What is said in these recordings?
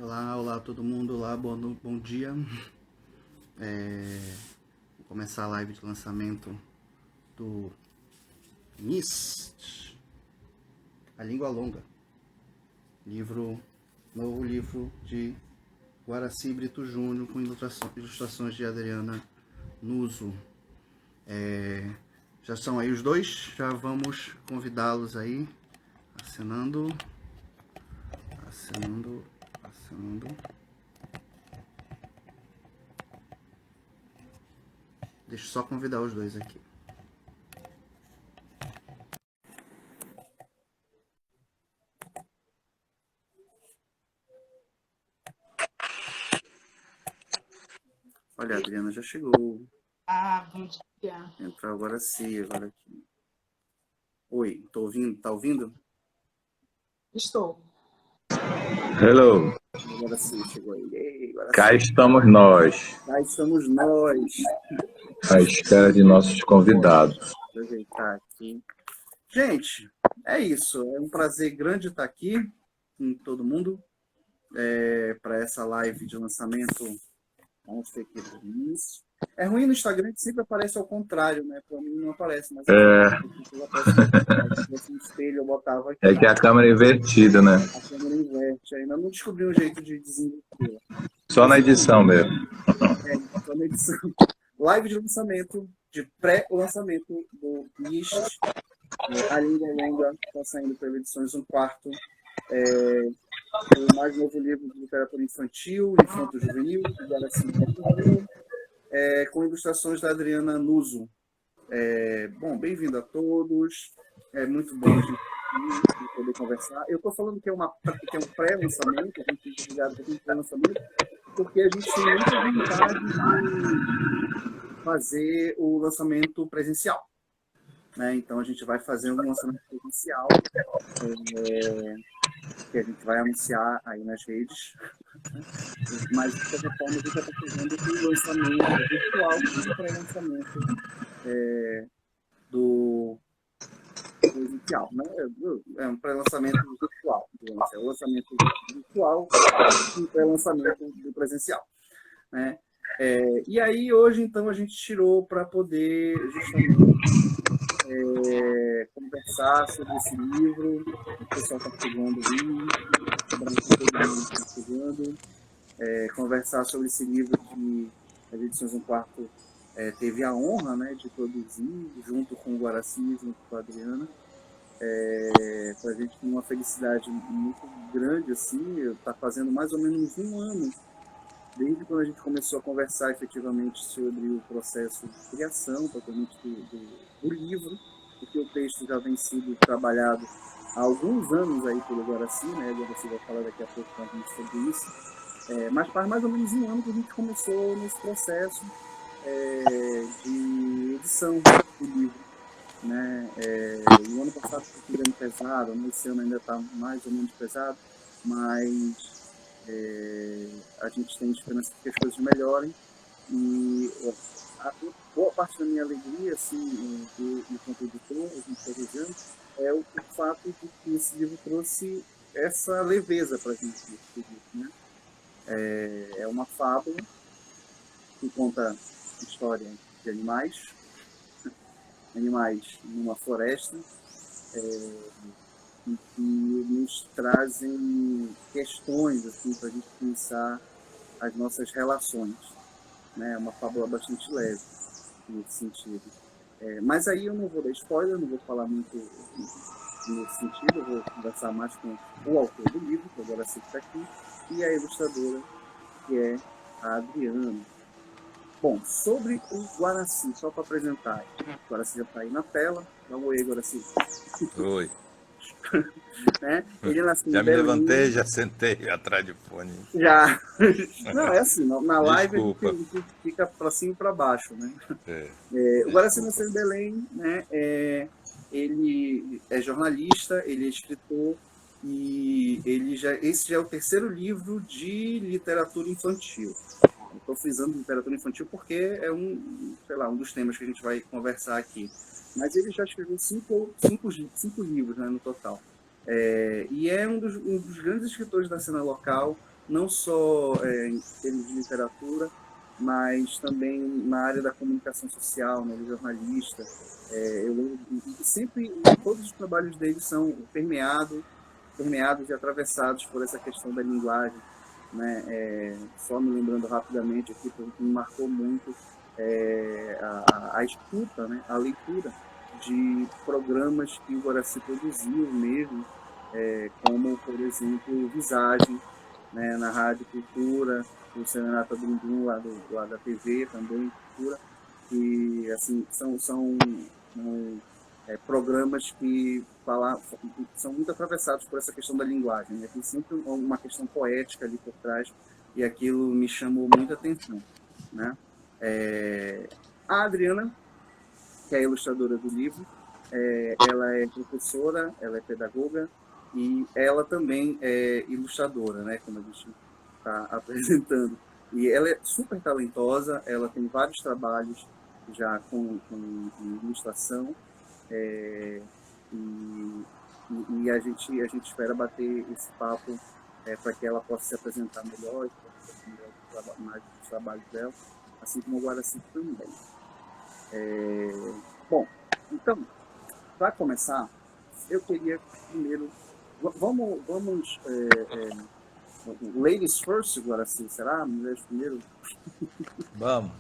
Olá, olá todo mundo, olá, bom dia. Vou começar a live de lançamento do Mist, A Língua Longa, novo livro de Guaraci Brito Júnior, com ilustrações de Adriana Nuso. Já são aí os dois, já vamos convidá-los aí, acenando. Deixa eu só convidar os dois aqui. Olha, a Adriana já chegou. Bom dia. Entrou agora sim, agora aqui. Oi, tô ouvindo? Tá ouvindo? Estou. Hello. Agora sim, chegou aí. Ei, agora Cá sim. estamos nós, Cá estamos nós. à espera de nossos convidados. Vou ajeitar aqui. Gente, é isso. É um prazer grande estar aqui com todo mundo para essa live de lançamento. Vamos ter aqui do início. É ruim no Instagram que sempre aparece ao contrário, né? Para mim não aparece, mas se um espelho eu botava aqui. É que a câmera é invertida, né? A câmera inverte. Ainda não descobri um jeito de desinverter. Só na edição mesmo. Só na edição. Live de lançamento, de pré-lançamento do Mist, A Língua Longa, está saindo pela Edições 1/4. O mais novo livro de literatura infantil, infanto-juvenil, com ilustrações da Adriana Nuso. Bom, bem-vindo a todos. É muito bom a gente poder conversar. Eu estou falando que é um pré-lançamento, a gente tem ligado com um pré-lançamento, porque a gente tem muita vontade de fazer o lançamento presencial. Né? Então, a gente vai fazer um lançamento presencial que a gente vai anunciar aí nas redes. Mas, de qualquer forma, a gente já está fazendo o lançamento virtual e o pré-lançamento do presencial. Né? É um pré-lançamento virtual. É o lançamento virtual e o pré-lançamento do presencial. Né? E aí, hoje, então, a gente tirou para poder justamente conversar sobre esse livro. O pessoal está chegando aí, conversar sobre esse livro que as Edições 1/4 teve a honra, né, de produzir, junto com o Guaraci, junto com a Adriana. Para a gente tem uma felicidade muito grande, assim, está fazendo mais ou menos um ano desde quando a gente começou a conversar efetivamente sobre o processo de criação, propriamente do livro, porque o texto já vem sido trabalhado há alguns anos aí pelo Guaraci, né? O Guaraci vai falar daqui a pouco com a gente sobre isso, mas faz mais ou menos um ano que a gente começou nesse processo de edição do livro. Né? O ano passado foi bem pesado, esse ano ainda está mais ou menos pesado, mas a gente tem esperança que as coisas melhorem e boa parte da minha alegria, assim, enquanto editor, a gente está vivendo, é o fato de que esse livro trouxe essa leveza para a gente. Né? É uma fábula que conta história de animais numa floresta, e que nos trazem questões assim, para a gente pensar as nossas relações. Né? É uma fábula bastante leve nesse sentido. Mas aí eu não vou dar spoiler, não vou falar muito nesse sentido, eu vou conversar mais com o autor do livro, que agora está aqui, e a ilustradora, que é a Adriana. Bom, sobre o Guaraci, só para apresentar, o Guaraci já está aí na tela. Dá um oi, Guaraci. Oi. Né? Ele nasceu Já em me Belém. levantei, já sentei atrás do fone. Já. Não, é assim, na live Desculpa. a gente fica para cima e para baixo, né? O Guaraci nasceu em Belém, né? Ele é jornalista, ele é escritor e esse já é o terceiro livro de literatura infantil. Estou frisando literatura infantil porque é um dos temas que a gente vai conversar aqui. Mas ele já escreveu cinco livros, né, no total. E é um dos grandes escritores da cena local, não só em termos de literatura, mas também na área da comunicação social, né, de jornalista. E sempre, todos os trabalhos dele são permeados e atravessados por essa questão da linguagem, né? Só me lembrando rapidamente aqui, porque me marcou muito a escuta, né? A leitura de programas que o Guaraci produziu mesmo, como, por exemplo, Visagem, né? Na Rádio Cultura, o Serenata Dundum, lá da TV também, Cultura, e assim, são programas que são muito atravessados por essa questão da linguagem, né? Tem sempre uma questão poética ali por trás, e aquilo me chamou muita atenção, né? A Adriana, que é a ilustradora do livro, ela é professora, ela é pedagoga, e ela também é ilustradora, né? Como a gente está apresentando. E ela é super talentosa, ela tem vários trabalhos já com ilustração, e a gente espera bater esse papo para que ela possa se apresentar melhor, e possa se melhor mais dos trabalhos dela, assim como o Guaraci também. Bom, então, para começar, eu queria primeiro... Vamos ladies first, Guaraci, será? Mulheres primeiro? Vamos.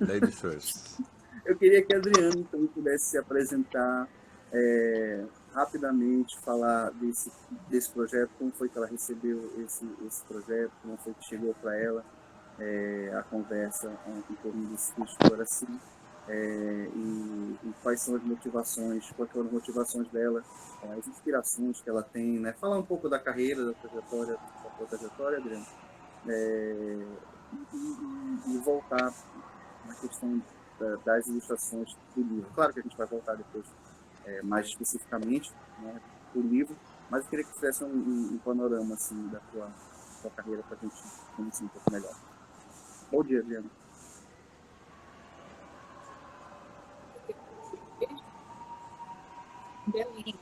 Ladies first. Eu queria que a Adriana, então, pudesse se apresentar rapidamente, falar desse projeto, como foi que ela recebeu esse projeto, como foi que chegou para ela a conversa em torno desse curso de Guaraci, e quais são as motivações, quais foram as motivações dela, as inspirações que ela tem, né? Falar um pouco da carreira, da sua trajetória, Adriana, e voltar na questão das ilustrações do livro. Claro que a gente vai voltar depois mais especificamente, né, do livro, mas eu queria que fizesse um panorama assim, da tua carreira para a gente conhecer um pouco melhor. Bom dia, Adriana. Belém.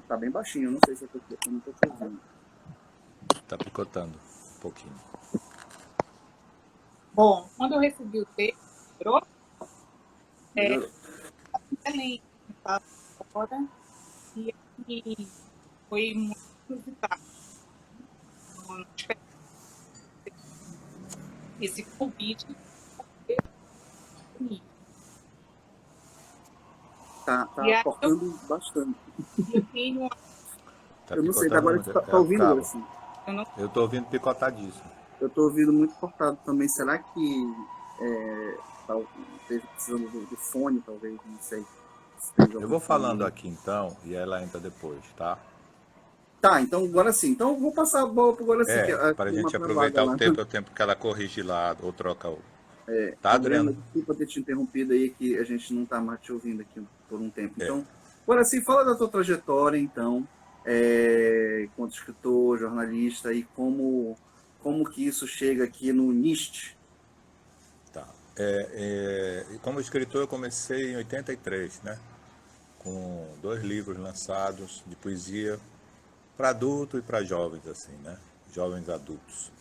Tá bem baixinho, não sei se eu não estou te ouvindo. Tá picotando um pouquinho. Bom, quando eu recebi o texto, Melhorou? Belém, agora, e foi muito inusitado. Esse convite. Tá cortando bastante. Eu tenho. Tá Eu não sei, picotando agora muito, você tá ouvindo cabo. assim? Eu tô ouvindo picotadíssimo. Eu estou ouvindo muito cortado também. Será que esteja precisando do fone, talvez? Não sei. Eu vou falando aqui então e ela entra depois, tá? Tá, então agora sim. Então eu vou passar a bola pro Guaraci, que Para a tem uma gente travada aproveitar lá. o tempo que ela corrige lá ou troca o. Tá, Adriana, Adriano? desculpa ter te interrompido aí, que a gente não tá mais te ouvindo aqui por um tempo. Então, Guaraci, fala da tua trajetória, então, enquanto escritor, jornalista, e como que isso chega aqui no NIST. Tá. Como escritor eu comecei em 83, né? Com 2 livros lançados de poesia para adulto e para jovens, assim, né? Jovens adultos.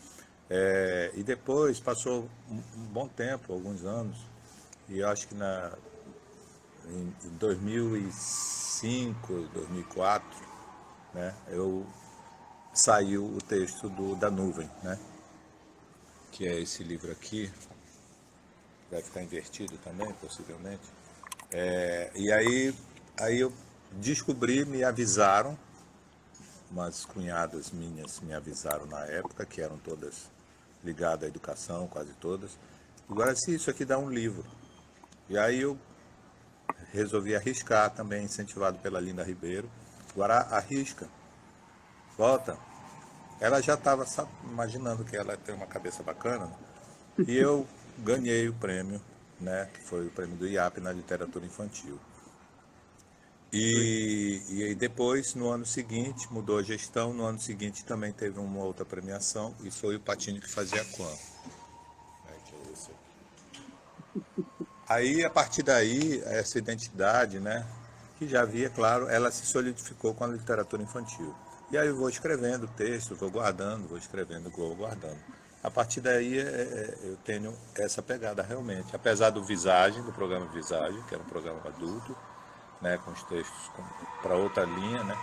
E depois passou um bom tempo, alguns anos, e eu acho que em 2005, 2004, né? Saiu o texto da Nuvem, né? Que é esse livro aqui. Vai ficar invertido também, possivelmente. E aí eu descobri, me avisaram, umas cunhadas minhas me avisaram na época, que eram todas ligadas à educação, quase todas. Agora, se isso aqui dá um livro. E aí eu resolvi arriscar também, incentivado pela Linda Ribeiro. Agora arrisca, volta. Ela já estava imaginando que ela tem uma cabeça bacana, e eu ganhei o prêmio, né, que foi o prêmio do IAP na literatura infantil. E depois, no ano seguinte, mudou a gestão, no ano seguinte também teve uma outra premiação, e foi o Patini que fazia a Quan. Aí, a partir daí, essa identidade, né, que já havia, claro, ela se solidificou com a literatura infantil. E aí eu vou escrevendo o texto, vou guardando, vou escrevendo, vou guardando. A partir daí eu tenho essa pegada realmente. Apesar do Visagem, do programa Visagem, que era um programa adulto, né, com os textos para outra linha, né?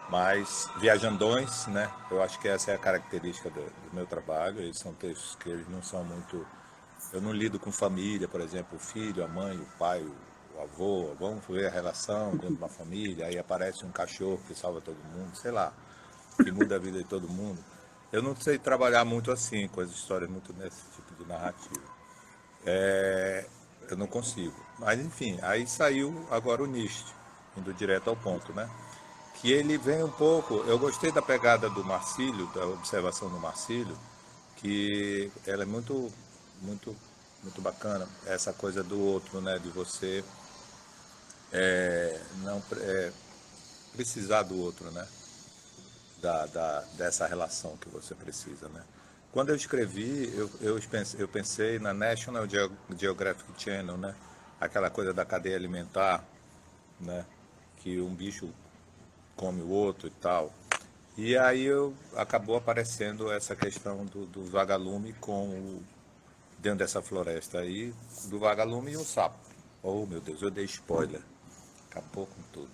Mas viajandões, né? Eu acho que essa é a característica do meu trabalho. Eles são textos que eles não são muito. Eu não lido com família, por exemplo, o filho, a mãe, o pai, o avô. Vamos ver a relação dentro de uma família. Aí aparece um cachorro que salva todo mundo, sei lá, que muda a vida de todo mundo. Eu não sei trabalhar muito assim, com as histórias muito nesse tipo de narrativa. Eu não consigo. Mas enfim, aí saiu agora o Nist, indo direto ao ponto, né? Que ele vem um pouco. Eu gostei da pegada do Marcílio, da observação do Marcílio, que ela é muito, muito, muito bacana. Essa coisa do outro, né? De você não precisar do outro, né? Dessa relação que você precisa, né? Quando eu escrevi, eu pensei na National Geographic Channel, né? Aquela coisa da cadeia alimentar, né? Que um bicho come o outro e tal. E aí acabou aparecendo essa questão do vagalume dentro dessa floresta aí, do vagalume e o sapo. Oh, meu Deus, eu dei spoiler. Acabou com tudo.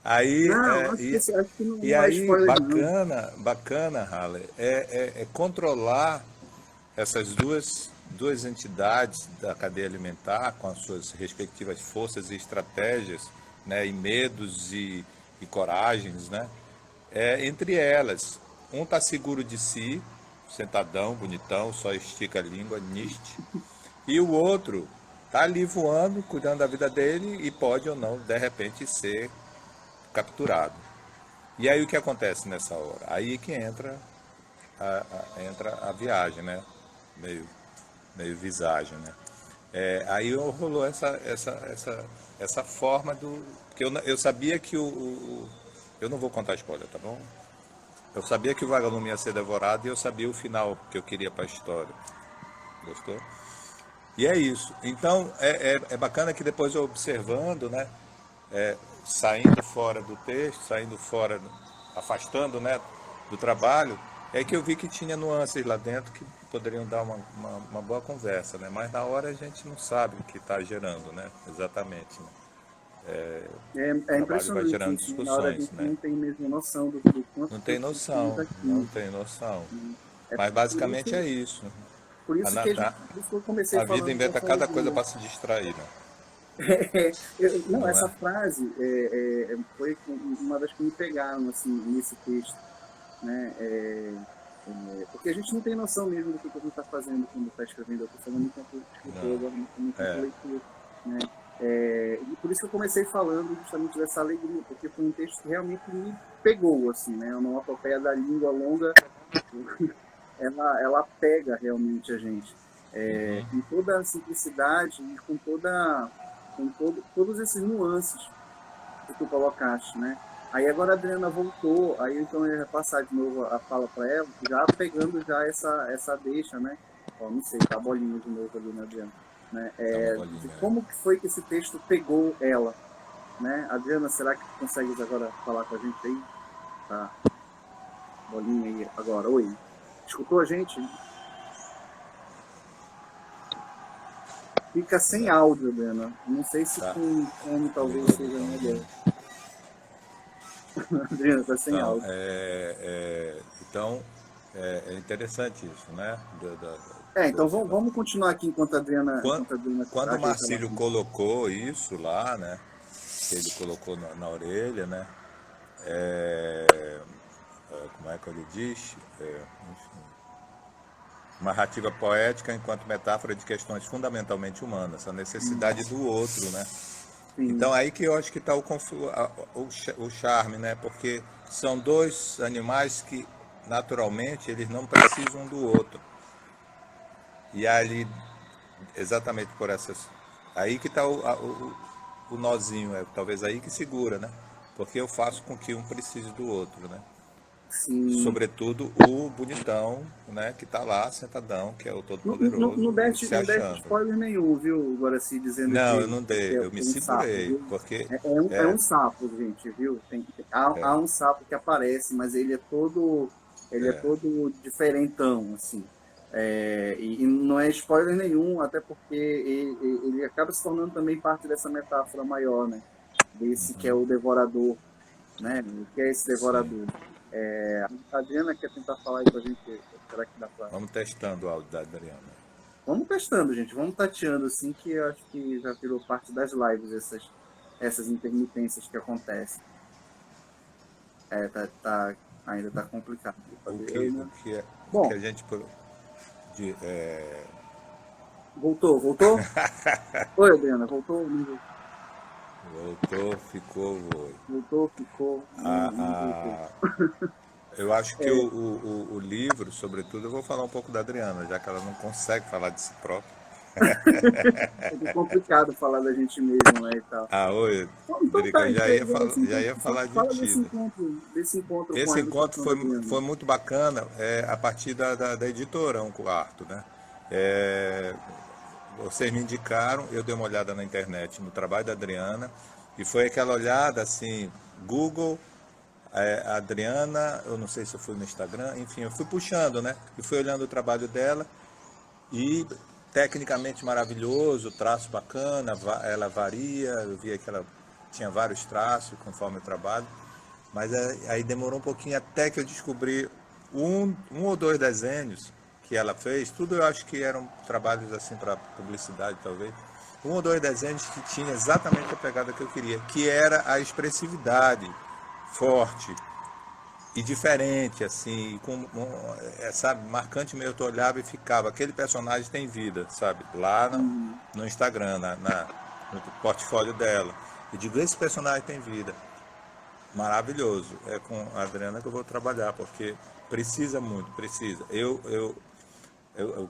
Aí, Não, acho que não é spoiler, não. bacana, Halle, é controlar essas duas entidades da cadeia alimentar com as suas respectivas forças e estratégias, né, e medos e coragens, né, entre elas. Um está seguro de si, sentadão, bonitão, só estica a língua, niste, e o outro está ali voando, cuidando da vida dele e pode ou não, de repente, ser capturado. E aí o que acontece nessa hora? Aí que entra a viagem, né? Meio visagem, né? Aí rolou essa forma do... Porque eu sabia que eu não vou contar spoiler, tá bom? Eu sabia que o vagalume ia ser devorado e eu sabia o final que eu queria para a história. Gostou? E é isso. Então, é bacana que depois eu observando, né? Saindo fora do texto, saindo fora, afastando, né, do trabalho, é que eu vi que tinha nuances lá dentro que poderiam dar uma boa conversa, né? Mas na hora a gente não sabe o que está gerando, né? Exatamente. Né? O É trabalho vai impressionante gerando isso, né? Na hora a discussões, gente né? não tem mesmo noção do quanto Não foi tem construído noção, não aqui. tem noção. É Mas por basicamente isso, é isso. por A, isso na- que na- por isso que eu comecei a vida falando inventa dessa cada coisa alegria. para se distrair, né? Não, Não essa é? frase foi uma das que me pegaram assim, nesse texto, né? Porque a gente não tem noção mesmo do que a gente está fazendo quando está escrevendo. Eu estou falando enquanto escritor, Não. agora não enquanto É, leitor. Né? E por isso que eu comecei falando justamente dessa alegria, porque foi um texto que realmente me pegou, assim, né? Uma onomatopeia da língua longa, ela pega realmente a gente. Com toda a simplicidade e todos esses nuances que tu colocaste, né? Aí agora a Adriana voltou, aí então eu ia passar de novo a fala para ela, já pegando já essa deixa, né? Ó, não sei, tá a bolinha de novo ali, né, Adriana? Né? dá uma De bolinha. como que foi que esse texto pegou ela, né? Adriana, será que tu consegues agora falar com a gente aí? Tá, bolinha aí agora, oi. Escutou a gente? Fica sem áudio, Adriana. Não sei se Tá. com fone talvez Ligou o seja melhor. botãozinho. Adriana, tá sem Então, áudio. é interessante isso, né? Então vamos continuar aqui Quando, enquanto a Adriana quando o ajeita lá. Marcílio colocou isso lá, né? Que ele colocou na orelha, né? Como é que ele diz? Enfim, narrativa poética enquanto metáfora de questões fundamentalmente humanas, a necessidade do outro, né? Sim, Então aí que eu acho que está o charme, né? Porque são dois animais que naturalmente eles não precisam um do outro. E ali, exatamente por essas. Aí que está o nozinho, talvez aí que segura, né? Porque eu faço com que um precise do outro, né? Sim. Sobretudo o bonitão, né, que tá lá sentadão, que é o Não Todo-Poderoso, deste, se não deste achando. spoiler nenhum, viu, Guaraci, dizendo Não, eu que não é dei, eu me um sapo, segurei, viu? porque É é, um sapo, gente, viu? Há um sapo que aparece, mas ele é todo diferentão, assim. E não é spoiler nenhum, até porque ele acaba se tornando também parte dessa metáfora maior, né? Desse que é o devorador, né? O que é esse sim. devorador? A Adriana quer tentar falar aí com a gente, será que dá pra... Vamos testando o áudio da Adriana. Vamos testando, gente. Vamos tateando, assim, que eu acho que já virou parte das lives, essas intermitências que acontecem. Ainda tá complicado. O Adriana. que é, o que Bom, a gente de, é, voltou, voltou? Oi, Adriana, voltou? Não voltou, ficou, foi. voltou, ficou, A, não voltou. a, eu acho que É, o livro, sobretudo, eu vou falar um pouco da Adriana, já que ela não consegue falar de si própria. é complicado falar da gente mesmo, né, e tal. Ah, oi, Bom, então Drica, tá, então, já ia falar de fala ti, né? desse encontro com Esse a encontro ilustração da Adriana. foi muito bacana, a partir da editora Um Quarto, né? É, vocês me indicaram, eu dei uma olhada na internet no trabalho da Adriana, e foi aquela olhada assim, Google, Adriana, eu não sei se eu fui no Instagram, enfim, eu fui puxando, né? E fui olhando o trabalho dela, e tecnicamente maravilhoso, traço bacana, ela varia, eu via que ela tinha vários traços conforme o trabalho, mas aí demorou um pouquinho até que eu descobri um ou dois desenhos que ela fez, tudo eu acho que eram trabalhos assim para publicidade talvez, um ou dois desenhos que tinha exatamente a pegada que eu queria, que era a expressividade forte, e diferente, assim, sabe, marcante mesmo, eu olhava e ficava, aquele personagem tem vida, sabe, lá Uhum. no Instagram, no portfólio dela. Eu digo, esse personagem tem vida. Maravilhoso. É com a Adriana que eu vou trabalhar, porque precisa muito, precisa. Eu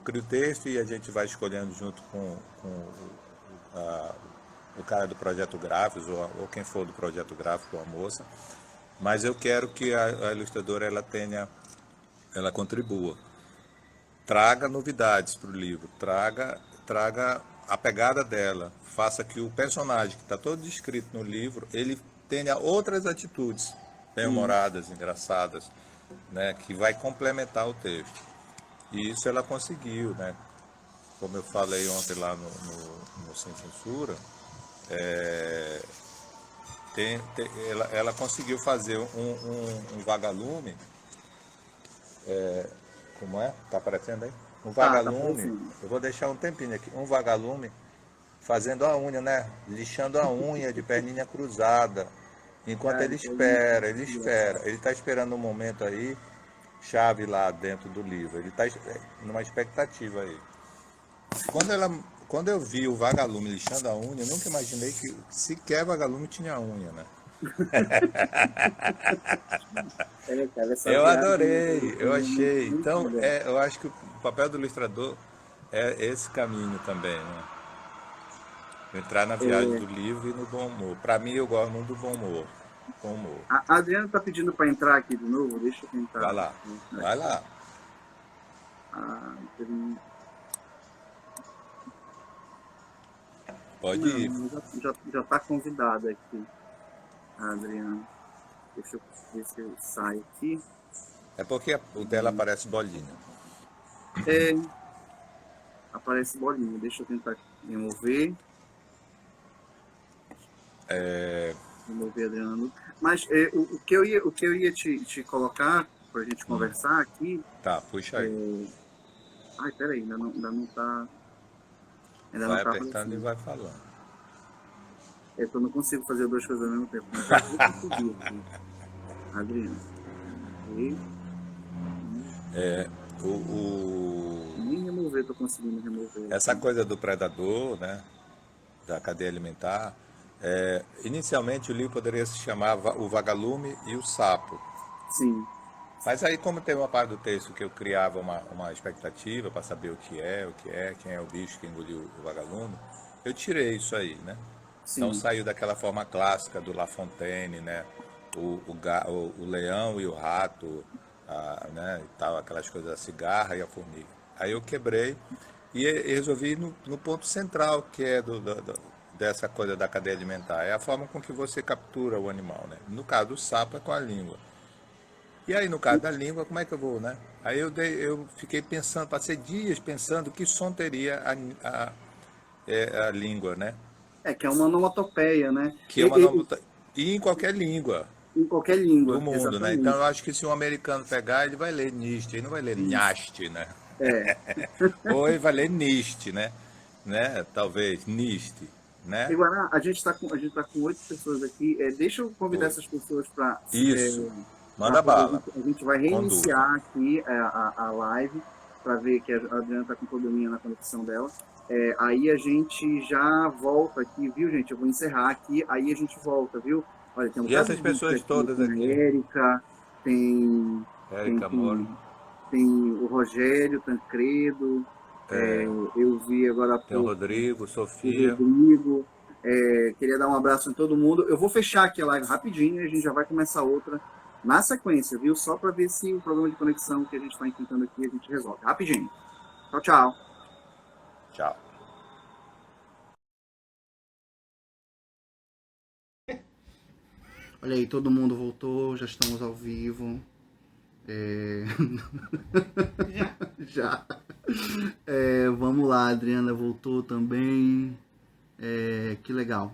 crio o texto e a gente vai escolhendo junto com a, o cara do projeto gráfico, ou quem for do projeto gráfico, ou a moça, mas eu quero que a ilustradora ela contribua, traga novidades para o livro, traga a pegada dela, faça que o personagem que está todo descrito no livro, ele tenha outras atitudes Sim. bem-humoradas, engraçadas, né, que vai complementar o texto. E isso ela conseguiu, né? Como eu falei ontem lá no Sem Censura, ela conseguiu fazer um vagalume. Como é? Tá aparecendo aí? Um Tá vagalume, aparecendo. eu vou deixar um tempinho aqui, um vagalume fazendo a unha, né? Lixando a unha de perninha cruzada. Enquanto Cara, é muito ele espera. engraçado. Ele está esperando um momento aí, chave lá dentro do livro. Ele está numa expectativa aí. Quando, ela, quando eu vi o vagalume lixando a unha, eu nunca imaginei que sequer vagalume tinha unha, né? Cara, essa Eu viagem adorei, eu é muito, achei. muito Então, legal. eu acho que o papel do ilustrador é esse caminho também, né? Entrar na viagem É, do livro e no bom humor. Para mim, eu gosto muito do bom humor. Bom humor. a Adriana tá pedindo para entrar aqui de novo, deixa eu Vai tentar lá, entrar vai aqui. lá. Adriana. Pode ir. Não, já tá convidada aqui, a Adriana. Deixa eu ver se eu saio aqui. É porque o dela aparece bolinha. É, aparece bolinha, deixa eu tentar remover. Remover a Adriana. Mas o que eu ia te colocar para a gente conversar aqui. Tá, puxa aí. Ai, peraí, ainda não Vai tá apertando e aparecendo. vai falando. Eu não consigo fazer duas coisas ao mesmo tempo, mas eu vou conseguir aqui. Adriano. E O, o- nem remover, tô conseguindo remover essa aqui. coisa do predador, né? Da cadeia alimentar. Inicialmente o livro poderia se chamar O Vagalume e o Sapo. Sim, Mas aí, como tem uma parte do texto que eu criava uma expectativa para saber o que é, quem é o bicho que engoliu o vagalume, eu tirei isso aí, né? Então sim. saiu daquela forma clássica do La Fontaine, né? o leão e o rato, né, e tal, aquelas coisas, a cigarra e a formiga. Aí eu quebrei e resolvi ir no ponto central, que é dessa coisa da cadeia alimentar. É a forma com que você captura o animal, né? No caso do sapo é com a língua. E aí, no caso da língua, como é que eu vou, né? Aí eu fiquei pensando, passei dias pensando que som teria a língua, né? Que é uma onomatopeia, né? Que é uma nova. E em qualquer língua Em qualquer do língua, mundo, né? Então exatamente. eu acho que se um americano pegar, ele vai ler niste, ele não vai ler Isso. nhaste, né? É. Ou ele vai ler niste, né? Talvez, niste, né? Iguará, a gente tá com 8 pessoas aqui. Deixa eu convidar Oi. essas pessoas para Isso. para Manda poder. bala. A gente vai Conduza. reiniciar aqui a live para ver que a Adriana está com probleminha na conexão dela. Aí a gente já volta aqui, viu, gente? Eu vou encerrar aqui, aí a gente volta, viu? Olha, tem um E bocado essas de gente pessoas aqui, todas tem a aqui. Érica, tem, tem, Érica Moro, tem, tem o Rogério Tancredo, eu vi agora há tem o pouco Rodrigo, o Sofia. Rodrigo. Queria dar um abraço em todo mundo. Eu vou fechar aqui a live rapidinho e a gente já vai começar outra na sequência, viu? Só para ver se o problema de conexão que a gente está enfrentando aqui a gente resolve. Rapidinho. Tchau, tchau. Tchau. Olha aí, todo mundo voltou, já estamos ao vivo. É... já. Vamos lá, a Adriana voltou também. Que legal.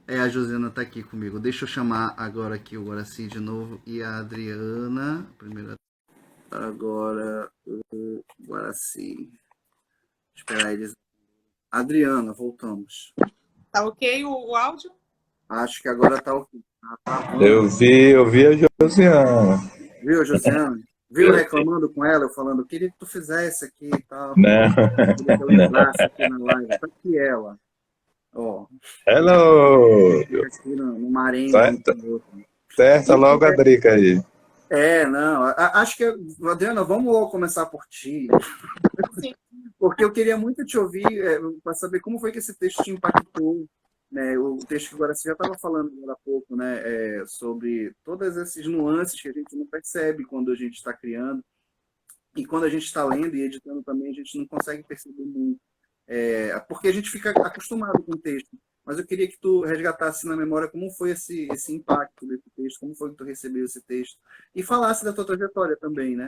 A Josiana tá aqui comigo. Deixa eu chamar agora aqui o Guaraci de novo e a Adriana. Primeiro agora o Guaraci. Esperar eles. Adriana, voltamos. Tá ok o áudio? Acho que agora tá ok. Tá travando. Eu vi a Josiana, Viu, Josiana? Viu reclamando com ela, eu falando, queria que tu fizesse aqui e tal. né? Queria que ela entrasse aqui na live. Tá aqui ela. Ó, Hello! fica aqui numa arenga um Certa, com o outro. certa logo a Drica aí. Não, acho que, Adriana, vamos logo começar por ti, Sim. porque eu queria muito te ouvir para saber como foi que esse texto te impactou, né? O texto que agora você já estava falando agora há pouco, né? Sobre todas essas nuances que a gente não percebe quando a gente está criando, e quando a gente está lendo e editando também, a gente não consegue perceber muito. Porque a gente fica acostumado com o texto. Mas eu queria que tu resgatasse na memória como foi esse impacto desse texto, como foi que tu recebeu esse texto, e falasse da tua trajetória também, né?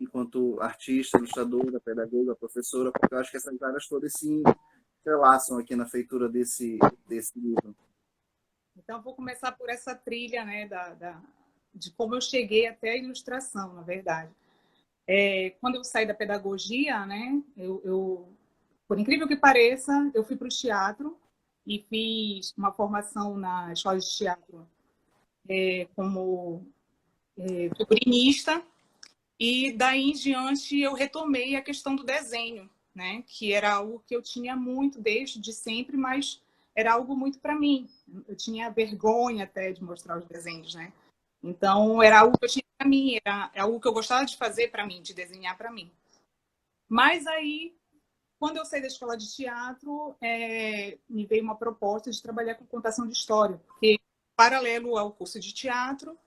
Enquanto artista, ilustradora, pedagoga, professora, porque eu acho que essas áreas todas se entrelaçam aqui na feitura desse livro. Então, vou começar por essa trilha, né, de como eu cheguei até a ilustração, na verdade. Quando eu saí da pedagogia, né, por incrível que pareça, eu fui para o teatro e fiz uma formação na escola de teatro como figurinista, e daí em diante eu retomei a questão do desenho, né, que era algo que eu tinha muito desde sempre, mas era algo muito para mim. Eu tinha vergonha até de mostrar os desenhos, né? Então era algo que eu tinha para mim, era algo que eu gostava de fazer para mim, de desenhar para mim. Mas aí, quando eu saí da escola de teatro, me veio uma proposta de trabalhar com contação de história, porque, paralelo ao curso de teatro,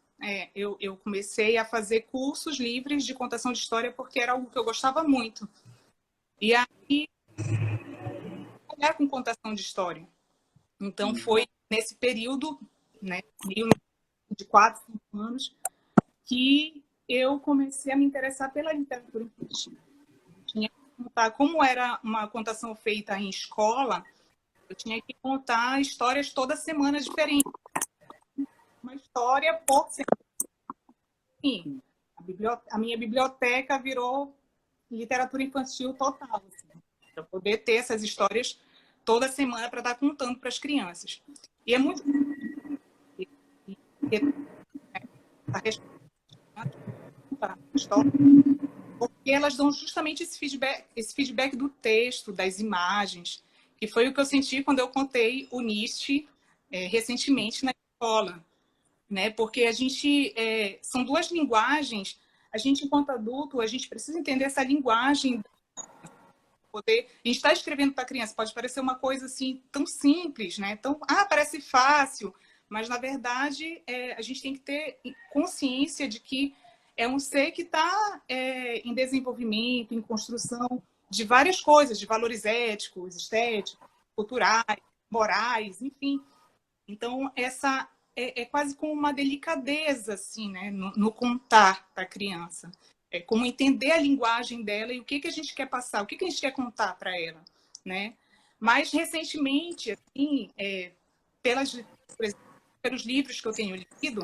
eu comecei a fazer cursos livres de contação de história, porque era algo que eu gostava muito. E aí, trabalhar com contação de história. Então, foi nesse período, né, de 4, 5 anos, que eu comecei a me interessar pela literatura infantil. Tinha que contar, como era uma contação feita em escola, eu tinha que contar histórias toda semana diferentes. Uma história por semana. A minha biblioteca virou literatura infantil total, assim, para poder ter essas histórias toda semana para estar contando para as crianças. E é muito porque elas dão justamente esse feedback do texto, das imagens, que foi o que eu senti quando eu contei o Nietzsche recentemente na escola, né? Porque a gente são duas linguagens. A gente, enquanto adulto, a gente precisa entender essa linguagem. A gente está escrevendo para a criança, pode parecer uma coisa assim tão simples, né? Parece fácil, mas, na verdade, a gente tem que ter consciência de que é um ser que está em desenvolvimento, em construção de várias coisas, de valores éticos, estéticos, culturais, morais, enfim. Então, essa é quase como uma delicadeza assim, né, no contar para a criança. É como entender a linguagem dela e o que a gente quer passar, o que a gente quer contar para ela, né? Mais recentemente, assim, pelos livros que eu tenho lido,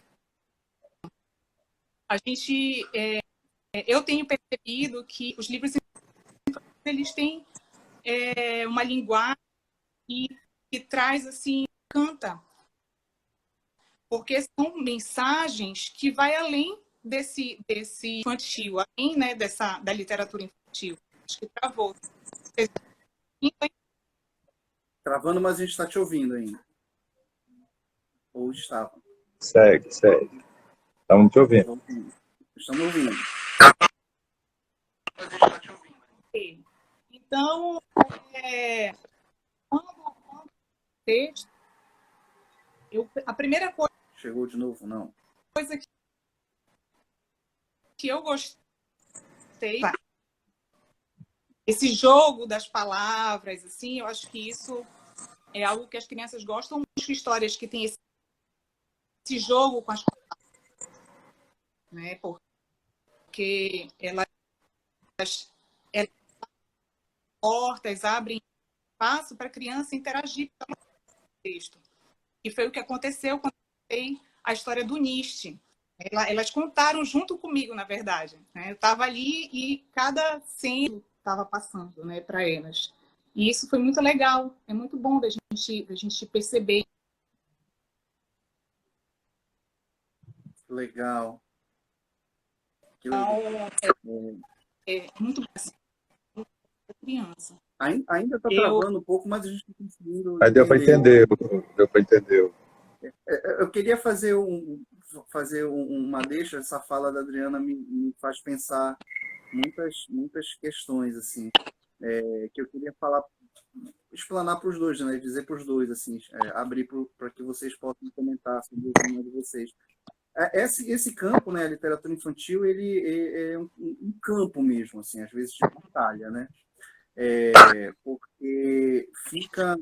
eu tenho percebido que os livros eles têm uma linguagem que traz assim, canta, porque são mensagens que vai além desse infantil, além, né, da literatura infantil. Acho que travou. Travando, mas a gente está te ouvindo ainda. Ou estava. Segue. Estamos te ouvindo. Estamos ouvindo. Então, quando o texto, a primeira coisa... Chegou de novo, não? Coisa que eu gostei, esse jogo das palavras, assim, eu acho que isso é algo que as crianças gostam muito, histórias que têm esse jogo com as palavras, né? Porque elas portas abrem espaço para a criança interagir com o texto. E foi o que aconteceu quando eu contei a história do Nietzsche. Elas contaram junto comigo, na verdade, né? Eu estava ali e cada cena estava passando, né, para elas. E isso foi muito legal. É muito bom da gente perceber. Legal. Então, é muito bom. Criança. Ainda está travando um pouco, mas a gente está conseguindo. Mas deu para entender. Eu queria fazer uma deixa. Essa fala da Adriana me faz pensar muitas questões assim, que eu queria explanar para os dois, né? Dizer para os dois, assim, abrir para que vocês possam comentar sobre o tema de vocês. Esse campo, né, a literatura infantil, ele é um campo mesmo, assim, às vezes de batalha, né? Porque fica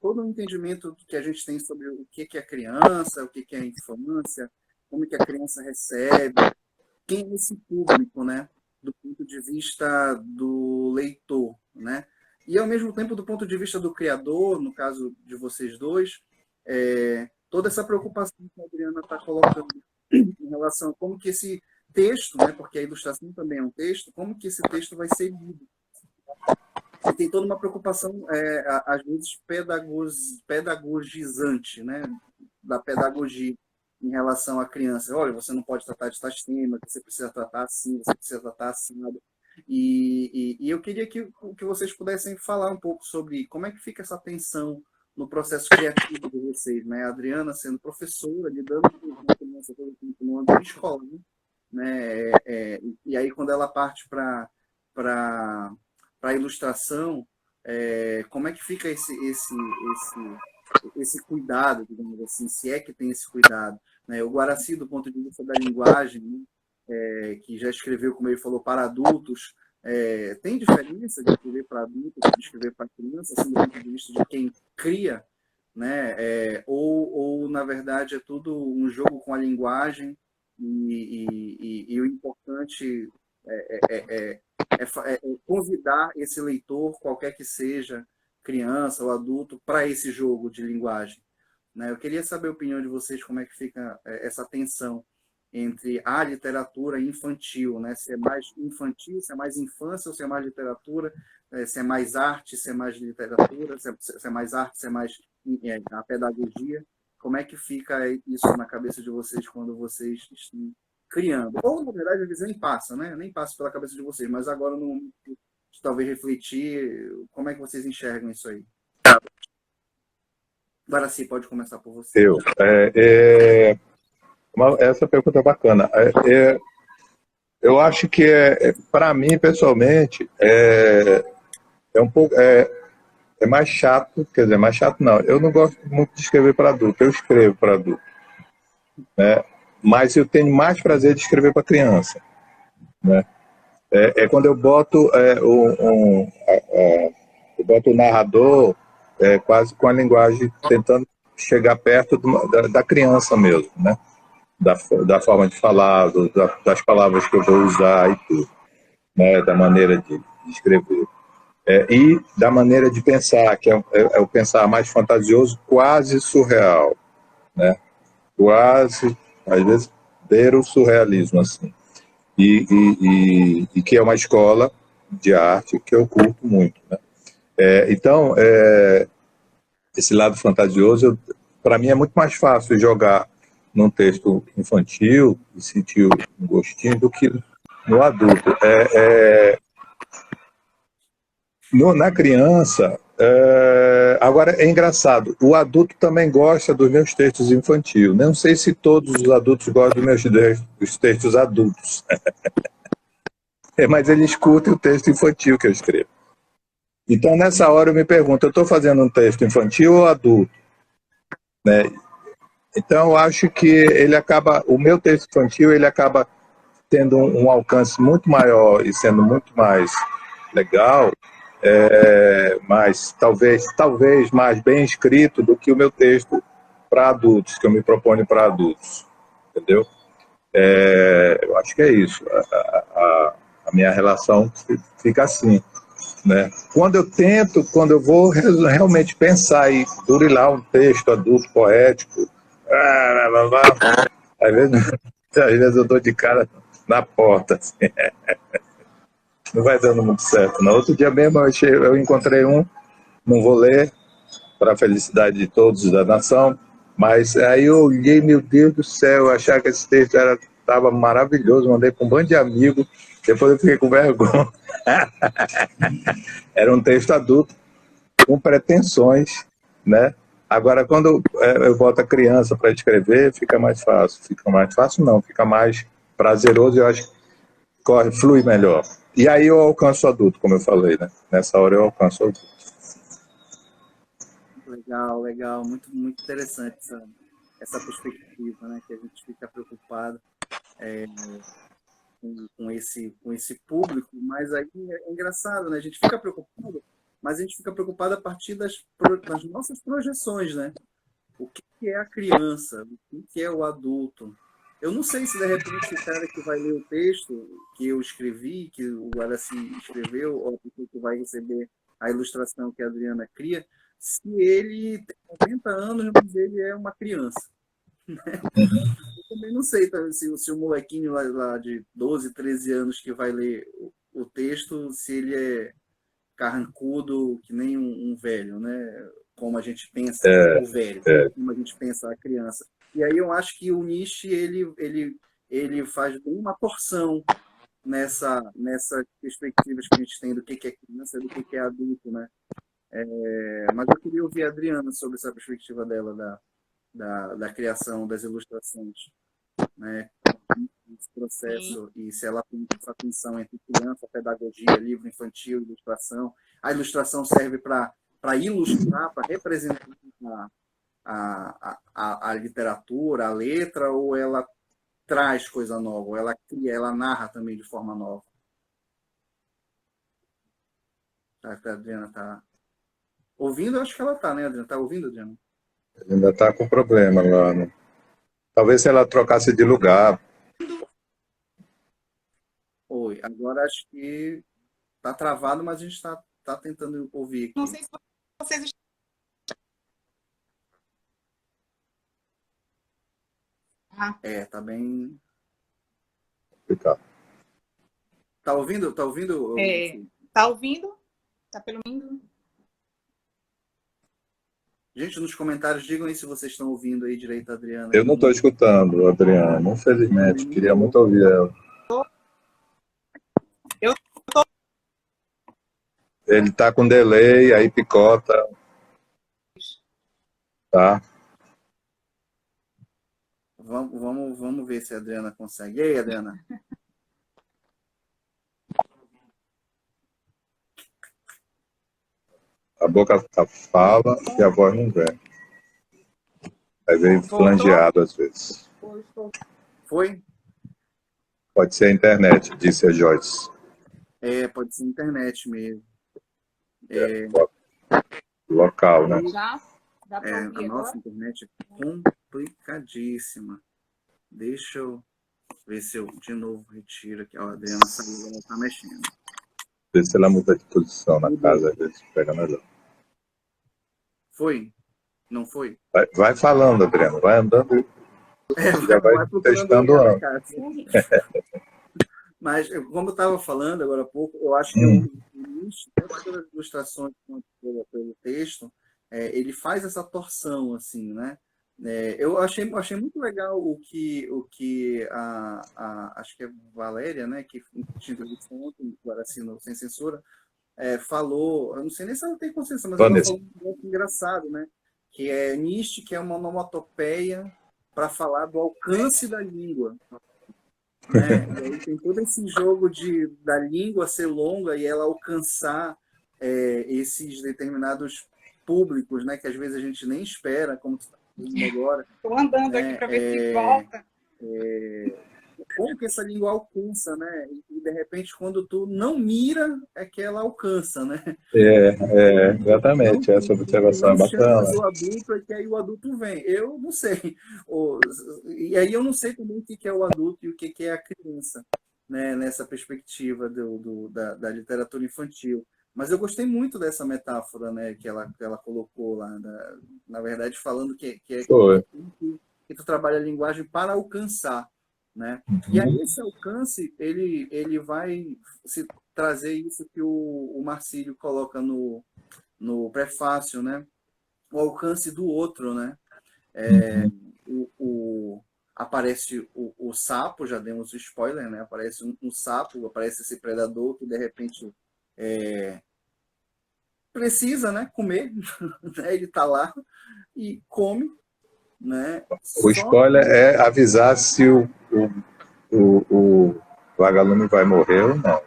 todo o entendimento que a gente tem sobre o que é a criança, o que é a infância, como que a criança recebe, quem é esse público, né, do ponto de vista do leitor, né, e ao mesmo tempo do ponto de vista do criador, no caso de vocês dois, toda essa preocupação que a Adriana está colocando em relação a como que esse texto, né, porque a ilustração também é um texto, como que esse texto vai ser lido. E tem toda uma preocupação, às vezes, pedagogizante, né, da pedagogia em relação à criança. Olha, você não pode tratar de tais temas, você precisa tratar assim, você precisa tratar assim. E eu queria que vocês pudessem falar um pouco sobre como é que fica essa tensão no processo criativo de vocês, né? A Adriana sendo professora, lidando com uma criança no ambiente escola, né? E aí, quando ela parte para a ilustração, como é que fica esse cuidado, digamos assim, se é que tem esse cuidado, né? O Guaraci, do ponto de vista da linguagem, né? Que já escreveu, como ele falou, para adultos, tem diferença de escrever para adultos e de escrever para criança, assim, do ponto de vista de quem cria, né? Ou na verdade, é tudo um jogo com a linguagem e o importante é convidar esse leitor, qualquer que seja, criança ou adulto, para esse jogo de linguagem, né? Eu queria saber a opinião de vocês, como é que fica essa tensão entre a literatura infantil, né? Se é mais infantil, se é mais infância, ou se é mais literatura, se é mais arte, se é mais literatura, se é mais arte, se é mais a pedagogia. Como é que fica isso na cabeça de vocês quando vocês estão criando? Ou, na verdade, às vezes nem passa, né? Nem passa pela cabeça de vocês, mas agora, talvez refletir, como é que vocês enxergam isso aí? Guaraci, pode começar por você. Essa pergunta é bacana. Eu acho que, para mim, pessoalmente, é mais chato, quer dizer, mais chato não. Eu não gosto muito de escrever para adulto, eu escrevo para adulto, né? Mas eu tenho mais prazer de escrever para criança, né? Quando eu boto eu boto o narrador quase com a linguagem tentando chegar perto da criança mesmo, né? Da forma de falar, das palavras que eu vou usar e tudo, né? Da maneira de escrever. E da maneira de pensar, que é o pensar mais fantasioso, quase surreal, né? Quase, às vezes, beira o surrealismo, assim. E que é uma escola de arte que eu curto muito, né? Então, esse lado fantasioso, para mim, é muito mais fácil jogar num texto infantil e sentir um gostinho do que no adulto. Na criança, agora é engraçado, o adulto também gosta dos meus textos infantis. Não sei se todos os adultos gostam dos textos adultos, mas eles curtem o texto infantil que eu escrevo. Então, nessa hora, eu me pergunto, eu estou fazendo um texto infantil ou adulto? Né? Então, eu acho que o meu texto infantil, ele acaba tendo um alcance muito maior e sendo muito mais legal, mas talvez mais bem escrito do que o meu texto para adultos, que eu me proponho para adultos, entendeu? Eu acho que é isso. A minha relação fica assim, né? Quando eu vou realmente pensar e burilar um texto adulto, poético, às vezes, às vezes eu dou de cara na porta, assim. Não vai dando muito certo, não. Outro dia mesmo eu encontrei não vou ler, para a felicidade de todos da nação, mas aí eu olhei, meu Deus do céu, eu achava que esse texto estava maravilhoso, mandei para um bando de amigos, depois eu fiquei com vergonha. Era um texto adulto, com pretensões, né? Agora, quando eu boto a criança para escrever, fica mais fácil. Fica mais fácil, não, fica mais prazeroso, eu acho que flui melhor. E aí eu alcanço o adulto, como eu falei, né? Nessa hora eu alcanço o adulto. Legal, legal, muito, muito interessante essa perspectiva, né? Que a gente fica preocupado com esse público, mas aí é engraçado, né? A gente fica preocupado, mas a gente fica preocupado a partir das nossas projeções, né? O que é a criança? O que é o adulto? Eu não sei se, de repente, o cara que vai ler o texto que eu escrevi, que o Guaraci escreveu, ou a pessoa que vai receber a ilustração que a Adriana cria, se ele tem 90 anos, mas ele é uma criança. Eu também não sei se o molequinho lá de 12, 13 anos que vai ler o texto, se ele é carrancudo, que nem um velho, né? Como a gente pensa o velho, como a gente pensa a criança. E aí eu acho que o Nietzsche ele faz bem uma porção nessas perspectivas que a gente tem do que é criança e do que é adulto, né? Mas eu queria ouvir a Adriana sobre essa perspectiva dela da criação, das ilustrações, né? Esse processo, e se ela tem essa tensão entre criança, pedagogia, livro infantil, ilustração. A ilustração serve para ilustrar, para representar a literatura, a letra, ou ela traz coisa nova, ou ela cria, ela narra também de forma nova. A Adriana está ouvindo? Eu acho que ela está, né, Adriana? Está ouvindo, Adriana? Ainda está com problema lá, né? Talvez se ela trocasse de lugar. Oi, agora acho que está travado, mas a gente está tentando ouvir aqui. Não sei se vocês Tá bem. Complicado. Tá ouvindo? Tá ouvindo? Tá ouvindo? Tá pelo menos? Gente, nos comentários, digam aí se vocês estão ouvindo aí direito, Adriana. Eu não estou escutando, Adriana, infelizmente. Queria muito ouvir ela. Eu tô... Ele está com delay, aí picota. Tá? Vamos ver se a Adriana consegue. E aí, Adriana? boca fala e a voz não vem. Aí vem flangeado às vezes. Foi? Pode ser a internet, disse a Joyce. Pode ser internet mesmo. Local, né? Já? Dá para A ouvir nossa agora? internet é complicadíssima. Deixa eu ver se eu de novo retiro aqui. Ó, a Adriana saiu, ela tá mexendo. Vê se ela muda de posição na casa, às vezes pega melhor. Foi? Não foi? Vai falando, Adriano, vai andando. Já vai testando ela, antes. cara. Mas, como eu estava falando agora há pouco, eu acho que o início, tanto das ilustrações quanto pelo texto, ele faz essa torção, assim, né? Eu achei muito legal o que acho que é Valéria, né, que tinha entrevista ontem, agora assim, no Sem Censura, falou, eu não sei nem se ela tem consciência, mas ela falou um negócio engraçado, né? Que é Nietzsche, que é uma onomatopeia para falar do alcance da língua. Né? E aí tem todo esse jogo da língua ser longa e ela alcançar esses determinados públicos, né? Que às vezes a gente nem espera, como você está falando agora. Estou andando aqui para ver se volta. Como que essa língua alcança, né? E de repente, quando tu não mira, é que ela alcança, né? Exatamente, essa observação é bacana. O adulto é que aí o adulto vem. Eu não sei. E aí eu não sei também o que é o adulto e o que é a criança, né? Nessa perspectiva da literatura infantil. Mas eu gostei muito dessa metáfora, né? Que ela colocou lá, na verdade, falando que tu trabalha a linguagem para alcançar. Né? E aí esse alcance ele vai se trazer isso que o Marcílio coloca no prefácio, né? O alcance do outro, né? Aparece o sapo, já demos o spoiler, né? Aparece um sapo, aparece esse predador que de repente precisa, né, comer, né? Ele está lá e come. Né? O spoiler é avisar se o vagalume vai morrer ou não.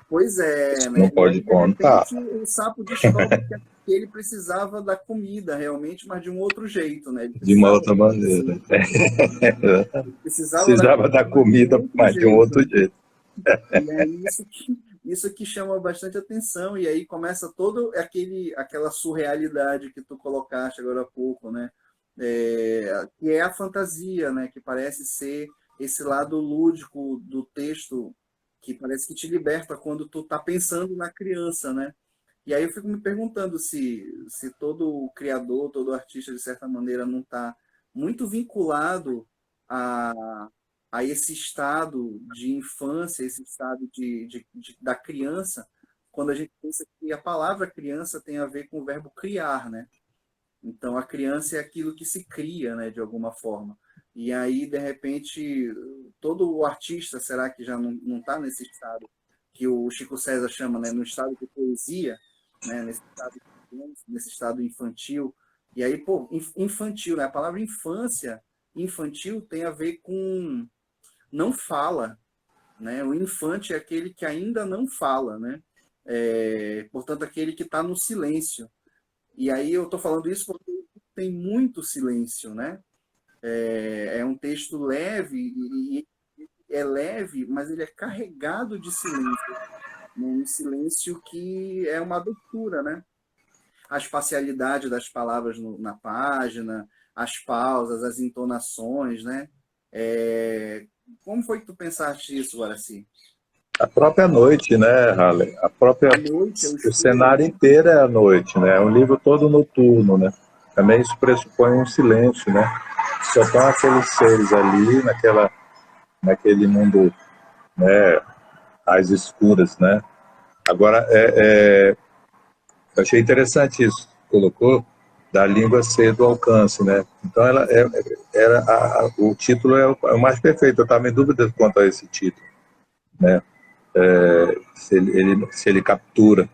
Pois é, né? Não pode contar. O sapo descobre que ele precisava da comida realmente, mas de um outro jeito, né? De uma outra maneira. Precisava da comida, mas de um outro jeito. E é isso que chama bastante atenção, e aí começa todo aquela surrealidade que tu colocaste agora há pouco, né? Que é a fantasia, né? Que parece ser esse lado lúdico do texto que parece que te liberta quando tu tá pensando na criança, né? E aí eu fico me perguntando se todo criador, todo artista, de certa maneira, não está muito vinculado a esse estado de infância, esse estado da criança, quando a gente pensa que a palavra criança tem a ver com o verbo criar, né? Então, a criança é aquilo que se cria, né, de alguma forma. E aí, de repente, todo o artista, será que já não está nesse estado que o Chico César chama, né, no estado de poesia, né, nesse estado infantil? E aí, pô, infantil, né? A palavra infantil tem a ver com não fala, né? O infante é aquele que ainda não fala, né? Portanto, aquele que está no silêncio. E aí eu estou falando isso porque tem muito silêncio, né? É um texto leve, e é leve, mas ele é carregado de silêncio. Um silêncio que é uma doçura, né? A espacialidade das palavras na página, as pausas, as entonações, né? Como foi que tu pensaste isso, Guaraci? A própria noite, né, Halle? O cenário inteiro é a noite, né? É um livro todo noturno, né? Também isso pressupõe um silêncio, né? Só estão aqueles seres ali naquele mundo, né, às escuras, né? Agora, eu achei interessante isso que colocou, da língua ser do alcance, né? Então, o título é o mais perfeito. Eu estava em dúvida quanto a esse título, né? Se ele captura,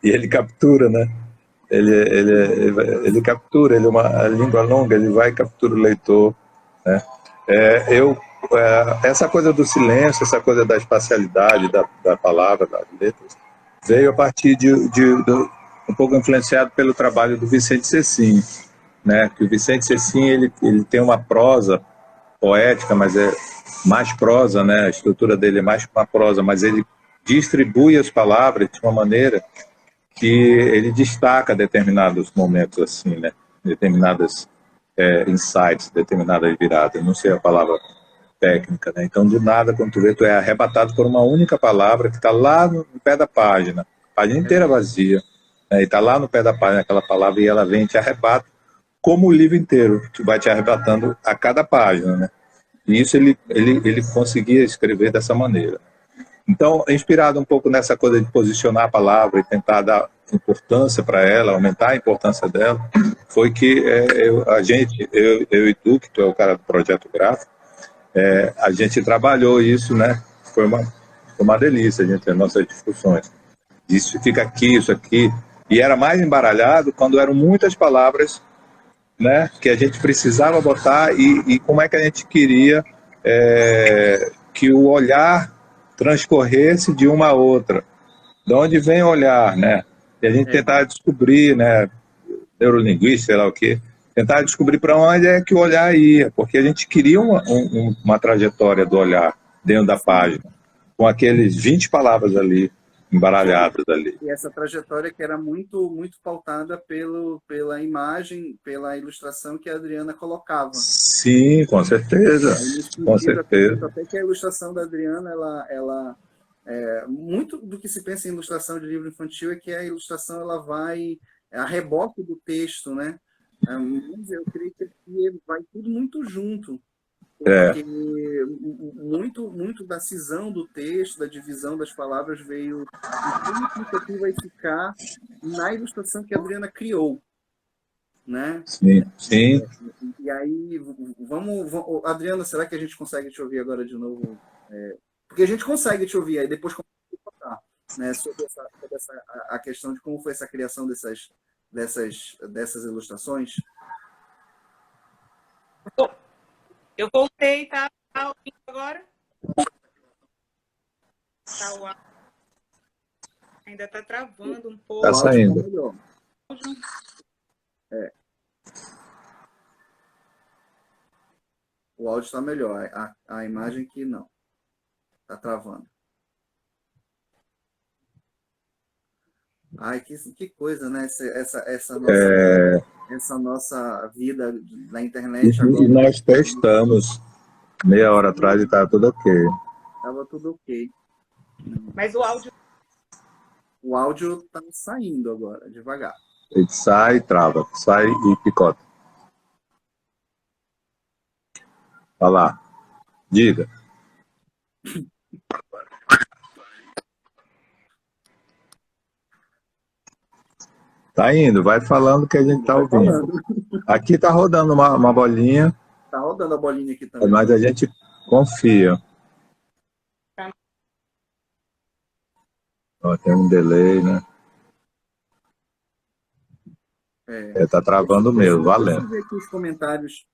e ele captura, né? Ele captura, ele é uma língua longa, ele vai e captura o leitor, né? Essa coisa do silêncio, essa coisa da espacialidade da palavra, das letras, veio a partir um pouco influenciado pelo trabalho do Vicente Cecim, né? Que o Vicente Cecim ele tem uma prosa poética, mas é mais prosa, né? A estrutura dele é mais uma prosa, mas ele distribui as palavras de uma maneira que ele destaca determinados momentos assim, né? Determinadas insights, determinadas viradas. Não sei a palavra técnica, né? Então, do nada, quando tu vê, tu é arrebatado por uma única palavra que está lá no pé da página, a página inteira vazia, né? E está lá no pé da página aquela palavra e ela vem e te arrebata, como o livro inteiro, que vai te arrebatando a cada página, né? E isso ele conseguia escrever dessa maneira. Então, inspirado um pouco nessa coisa de posicionar a palavra e tentar dar importância para ela, aumentar a importância dela, foi que eu e tu, que tu é o cara do projeto gráfico, a gente trabalhou isso, né? Foi uma delícia a gente ter nossas discussões. Isso fica aqui, isso aqui. E era mais embaralhado quando eram muitas palavras, né, que a gente precisava botar e como é que a gente queria que o olhar transcorresse de uma a outra. De onde vem o olhar, né? E a gente tentar descobrir, né, neurolinguística, sei lá o quê, tentar descobrir para onde é que o olhar ia, porque a gente queria uma trajetória do olhar dentro da página, com aqueles 20 palavras ali, embaralhadas ali. E essa trajetória que era muito, muito pautada pela imagem, pela ilustração que a Adriana colocava. Sim, com certeza. Com certeza. Até que a ilustração da Adriana, muito do que se pensa em ilustração de livro infantil é que a ilustração ela vai a reboque do texto, né? Mas eu creio que vai tudo muito junto. Porque muito da cisão do texto, da divisão das palavras veio... E tudo que vai ficar na ilustração que a Adriana criou, né? Sim, sim. E aí, Adriana, será que a gente consegue te ouvir agora de novo? Porque a gente consegue te ouvir, aí depois contar, né? Sobre a questão de como foi essa criação dessas ilustrações. Eu voltei, tá ouvindo agora? Tá, ainda tá travando um pouco. Tá saindo. O áudio está melhor, a imagem que não. Tá travando. Ai, que coisa, né? Essa nossa vida na internet agora. E nós testamos meia hora atrás e estava tudo ok. Estava tudo ok. Mas o áudio está saindo agora, devagar. Ele sai, trava, sai e picota. Vai lá. Diga. Tá indo, vai falando que a gente tá ouvindo. Aqui tá rodando uma bolinha. Tá rodando a bolinha aqui também. Mas a gente confia. Ó, tem um delay, né? Tá travando mesmo, valendo. Deixa eu ver aqui os comentários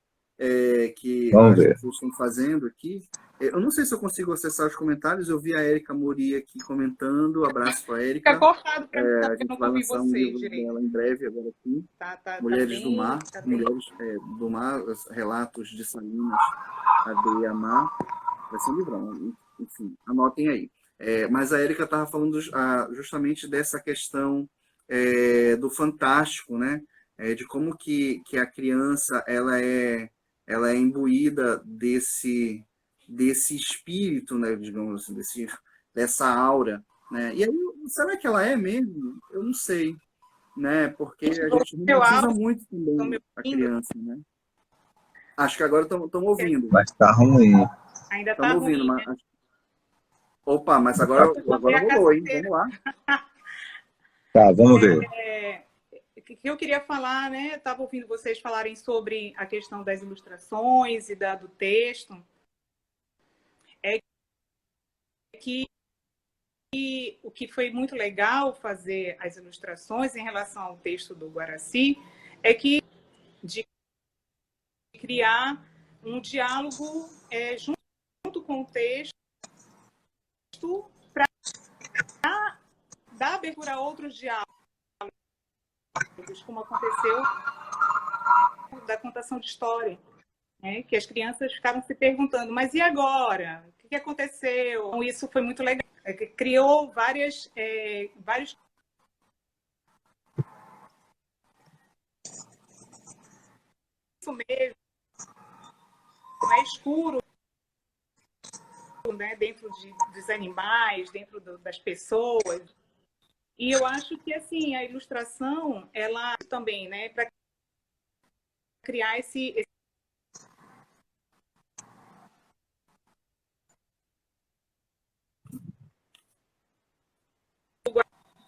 que Vamos as ver. pessoas estão fazendo aqui. Eu não sei se eu consigo acessar os comentários. Eu vi a Érica Mori aqui comentando. Abraço para a Érica. Fica cortado para mim, a gente vai lançar um livro dela em breve, agora aqui. Mulheres do Mar. Mulheres do Mar, Relatos de Salinas, Adeia Mar. Vai ser um livrão. Enfim, anotem aí. Mas a Érica estava falando justamente dessa questão do fantástico, né? De como que a criança ela é imbuída desse espírito, né? Digamos assim, dessa aura, né? E aí, será que ela é mesmo? Eu não sei, né? Porque a gente romantiza muito também a criança, né? Acho que agora estão ouvindo. Mas tá ruim. Ainda tá ouvindo, ruim, né? Opa, mas agora rolou, hein? Vamos lá. Tá, vamos ver. O que eu queria falar, né? Eu estava ouvindo vocês falarem sobre a questão das ilustrações e do texto. É que o que foi muito legal fazer as ilustrações em relação ao texto do Guaraci é que de criar um diálogo junto com o texto para dar abertura a outros diálogos, como aconteceu da contação de história, né? Que as crianças ficavam se perguntando, mas e agora? O que aconteceu? Então, isso foi muito legal. Criou vários isso mesmo, é escuro, né? Dentro dos animais, dentro das pessoas. E eu acho que assim a ilustração, ela também, né, para criar esse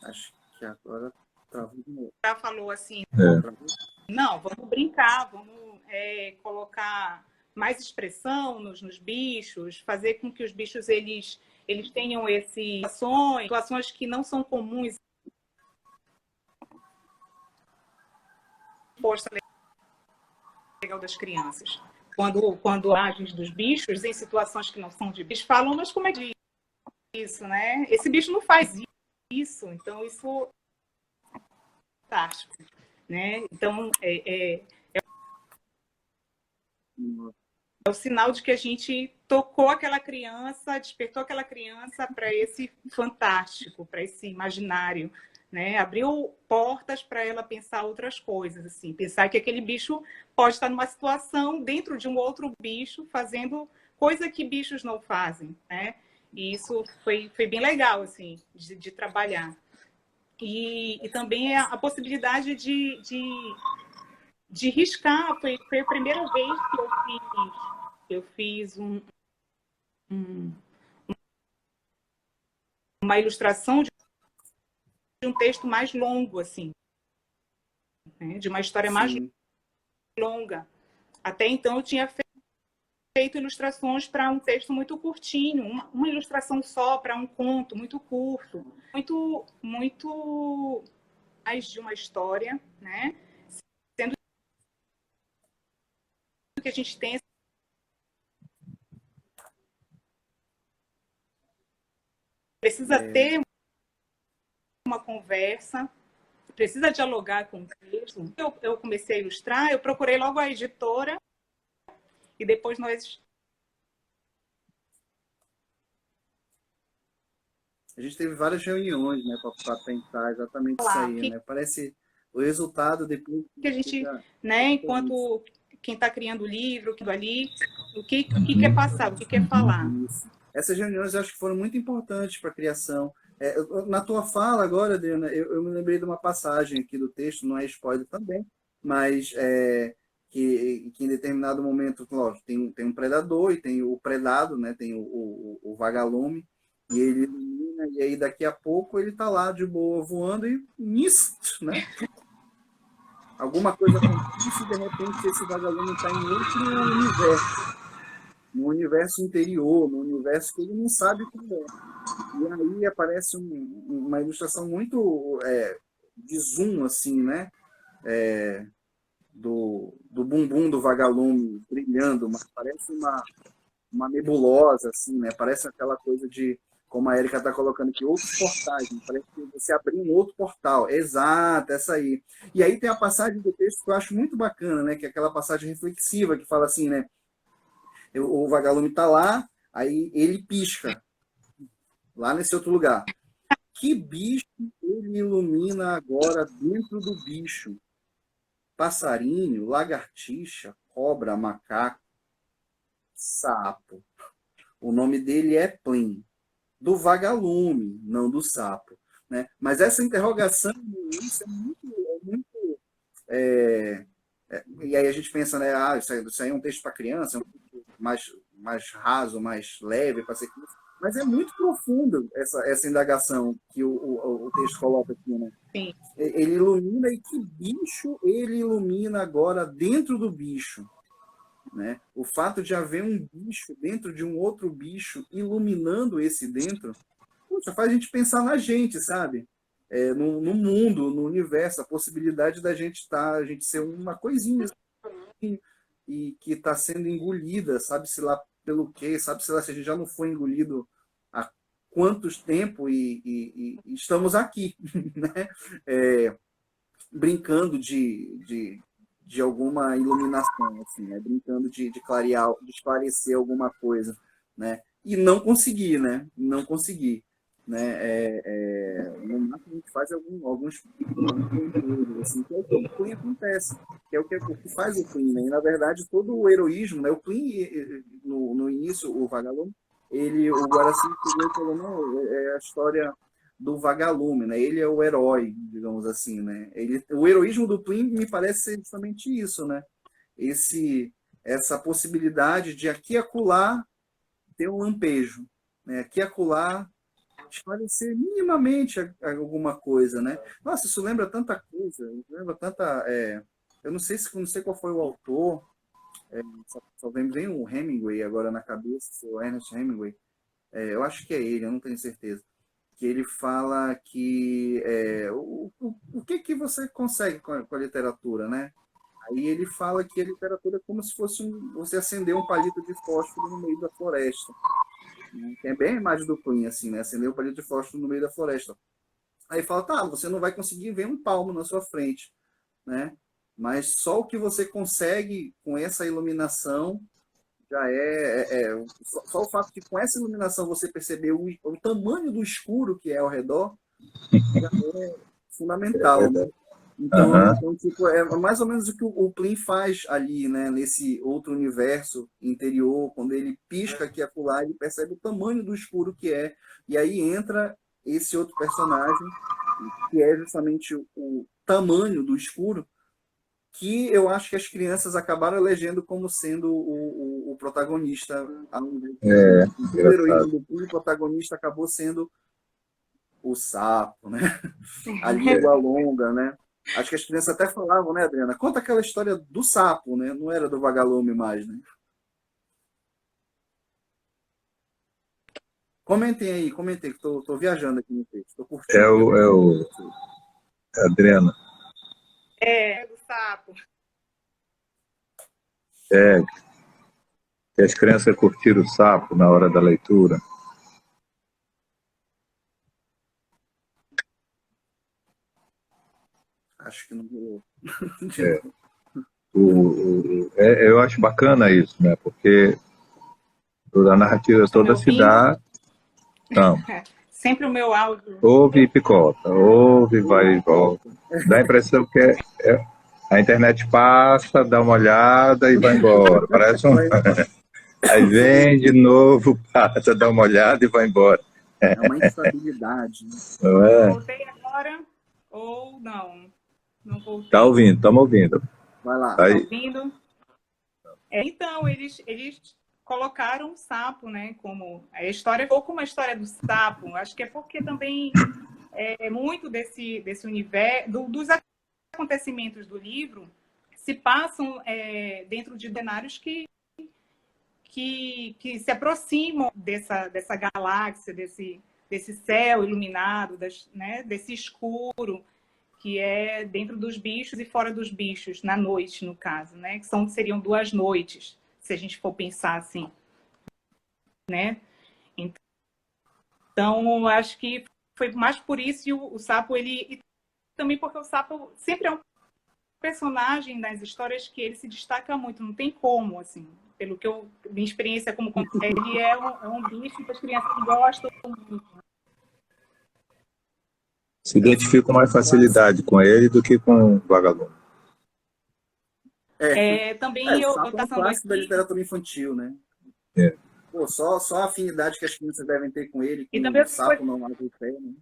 Acho que agora travou de novo. ela falou assim, Travou? não, vamos brincar, vamos colocar mais expressão nos bichos, fazer com que os bichos eles tenham situações que não são comuns posta legal das crianças. Quando agem dos bichos em situações que não são de bichos, falam, mas como é que isso, né? Esse bicho não faz isso, então isso é fantástico, né? Então é o sinal de que a gente tocou aquela criança, despertou aquela criança para esse fantástico, para esse imaginário, né? Abriu portas para ela pensar outras coisas, assim, pensar que aquele bicho pode estar numa situação dentro de um outro bicho, fazendo coisa que bichos não fazem, né? E isso foi bem legal, assim, de trabalhar. E também a possibilidade de riscar. Foi a primeira vez que eu fiz uma ilustração de um texto mais longo, assim, né? De uma história mais Sim. longa. Até então eu tinha feito ilustrações para um texto muito curtinho, uma ilustração só para um conto muito curto, muito mais de uma história, né? Sendo que a gente tem precisa ter uma conversa, precisa dialogar com o texto. Eu comecei a ilustrar, eu procurei logo a editora e depois nós... A gente teve várias reuniões, né, para pensar exatamente isso aí, né? Parece o resultado depois que a gente, fica... né, enquanto quem está criando o livro, que ali, o que quer passar, o que quer falar. Isso. Essas reuniões eu acho que foram muito importantes para a criação. Na tua fala agora, Adriana, eu me lembrei de uma passagem aqui do texto, não é spoiler também, mas que em determinado momento, lógico, tem um predador e tem o predado, né? Tem o vagalume, e ele ilumina, e aí daqui a pouco ele está lá de boa voando e nisso, né? Alguma coisa acontece e de repente esse vagalume está em outro universo, no universo interior, no universo que ele não sabe como é. E aí aparece uma ilustração muito de zoom, assim, né? Do bumbum do vagalume brilhando, mas parece uma nebulosa, assim, né? Parece aquela coisa de, como a Érica está colocando aqui, outros portais, né? Parece que você abriu um outro portal. Exato, essa aí. E aí tem a passagem do texto que eu acho muito bacana, né? Que é aquela passagem reflexiva que fala assim, né? O vagalume está lá, aí ele pisca lá nesse outro lugar. Que bicho ele ilumina agora dentro do bicho? Passarinho, lagartixa, cobra, macaco, sapo. O nome dele é Plim, do vagalume, não do sapo, né? Mas essa interrogação isso é muito e aí a gente pensa, né? Isso aí é um texto para criança, é um texto mais raso, mais leve para ser criança. Mas é muito profundo essa indagação que o texto coloca aqui, né? Sim. Ele ilumina, e que bicho ele ilumina agora dentro do bicho, né? O fato de haver um bicho dentro de um outro bicho iluminando esse dentro, puxa, faz a gente pensar na gente, sabe? No mundo, no universo, a possibilidade da gente a gente ser uma coisinha assim, e que está sendo engolida, sabe-se lá pelo quê, sabe-se lá se a gente já não foi engolido há quantos tempos e estamos aqui, né? brincando de alguma iluminação, assim, né? Brincando de clarear, de esclarecer alguma coisa, né? E não consegui, né? Não consegui, né? No máximo a gente faz alguns conteúdos, assim, que é o que o Queen acontece, que é o que faz o Queen, né? E, na verdade, todo o heroísmo, né? O Queen, no início, o Vagalume, o Guaraci chegou e falou, não, é a história do vagalume, né? Ele é o herói, digamos assim, né? O heroísmo do Plin me parece ser justamente isso, né? Essa possibilidade de aqui e acolá ter um lampejo, né? Aqui e acolá esclarecer minimamente alguma coisa, né? Nossa, isso lembra tanta coisa, lembra tanta... eu não sei qual foi o autor, só vem o Hemingway agora na cabeça, o Ernest Hemingway. Eu acho que é ele, eu não tenho certeza, que ele fala que o que você consegue com a literatura, né? Aí ele fala que a literatura é como se fosse você acender um palito de fósforo no meio da floresta, né? Que é bem a imagem do Queen, assim, né? Acender um palito de fósforo no meio da floresta. Aí fala, tá, você não vai conseguir ver um palmo na sua frente, né? Mas só o que você consegue com essa iluminação já só o fato de com essa iluminação você perceber o tamanho do escuro que é ao redor já é fundamental, né? Aham. Então tipo, é mais ou menos o que o Plin faz ali, né? Nesse outro universo interior, quando ele pisca aqui e acolá, ele percebe o tamanho do escuro que é, e aí entra esse outro personagem, que é justamente o tamanho do escuro, que eu acho que as crianças acabaram elegendo como sendo o protagonista. O Engraçado. heroísmo do filme, o protagonista acabou sendo o sapo, né? A língua longa, né? Acho que as crianças até falavam, né, Adriana? Conta aquela história do sapo, né? Não era do vagalume mais, né? Comentem aí, comentem, que estou viajando aqui no texto. Estou É curtindo. o Adriana. Do sapo. É, que as crianças curtiram o sapo na hora da leitura. Acho que não vou. Eu acho bacana isso, né? Porque a narrativa Estão me toda se ouvindo? dá. Não, Sempre o meu áudio. ouve e picota, ouve, vai e volta. Dá a impressão que a internet passa, dá uma olhada e vai embora. Parece um. Aí vem de novo, passa, dá uma olhada e vai embora. É uma instabilidade, né? Não é? Voltei agora ou não? Não Tá voltei. ouvindo, estamos ouvindo. Vai lá. Tá Tá aí. ouvindo? Então, eles colocaram o sapo, né? Como a história ficou como a história do sapo. Acho que é porque também muito desse universo, dos acontecimentos do livro, se passam dentro de cenários que se aproximam dessa galáxia, desse céu iluminado, né, desse escuro, que é dentro dos bichos e fora dos bichos, na noite, no caso, né? Que seriam 2 noites, se a gente for pensar assim, né? Então, acho que foi mais por isso, e o sapo, e também porque o sapo sempre é um personagem nas histórias que ele se destaca muito, não tem como, assim, pelo que minha experiência como ele é um bicho que as crianças gostam muito. Se identifico com mais facilidade com ele do que com o vagalume. Também O eu sapo é um passando clássico da aqui, literatura infantil, né? É. Pô, só a afinidade que as crianças devem ter com ele, e com também o sapo não lava o pé, né?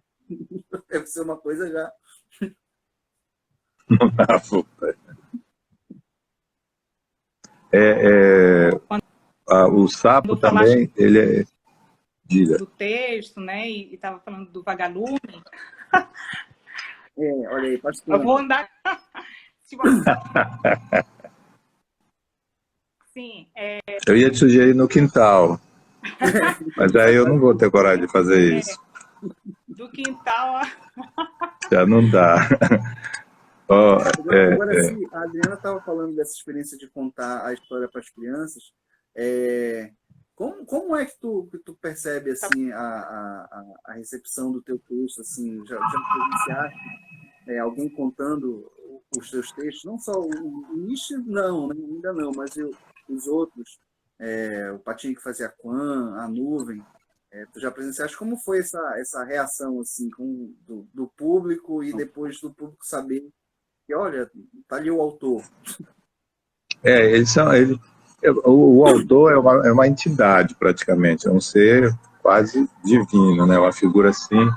Deve ser uma coisa já. O sapo quando falaste também, ele é. Diga. do texto, né, e estava falando do vagalume, Olha aí, eu pastor. vou andar. Sim, Eu ia te sugerir no quintal, mas aí eu não vou ter coragem de fazer isso. do quintal. Já não dá. Ó, Agora, se a Adriana estava falando dessa experiência de contar a história para as crianças, como é que tu percebe assim a recepção do teu texto? Assim, já presenciaste alguém contando os seus textos, não só o Nietzsche, não, né, ainda não, mas os outros, o Patinho que fazia Quan, a Nuvem, tu já presenciaste como foi essa reação assim, do público e depois do público saber que, olha, tá ali o autor. O autor é uma entidade, praticamente, é um ser quase divino, né? Uma figura assim,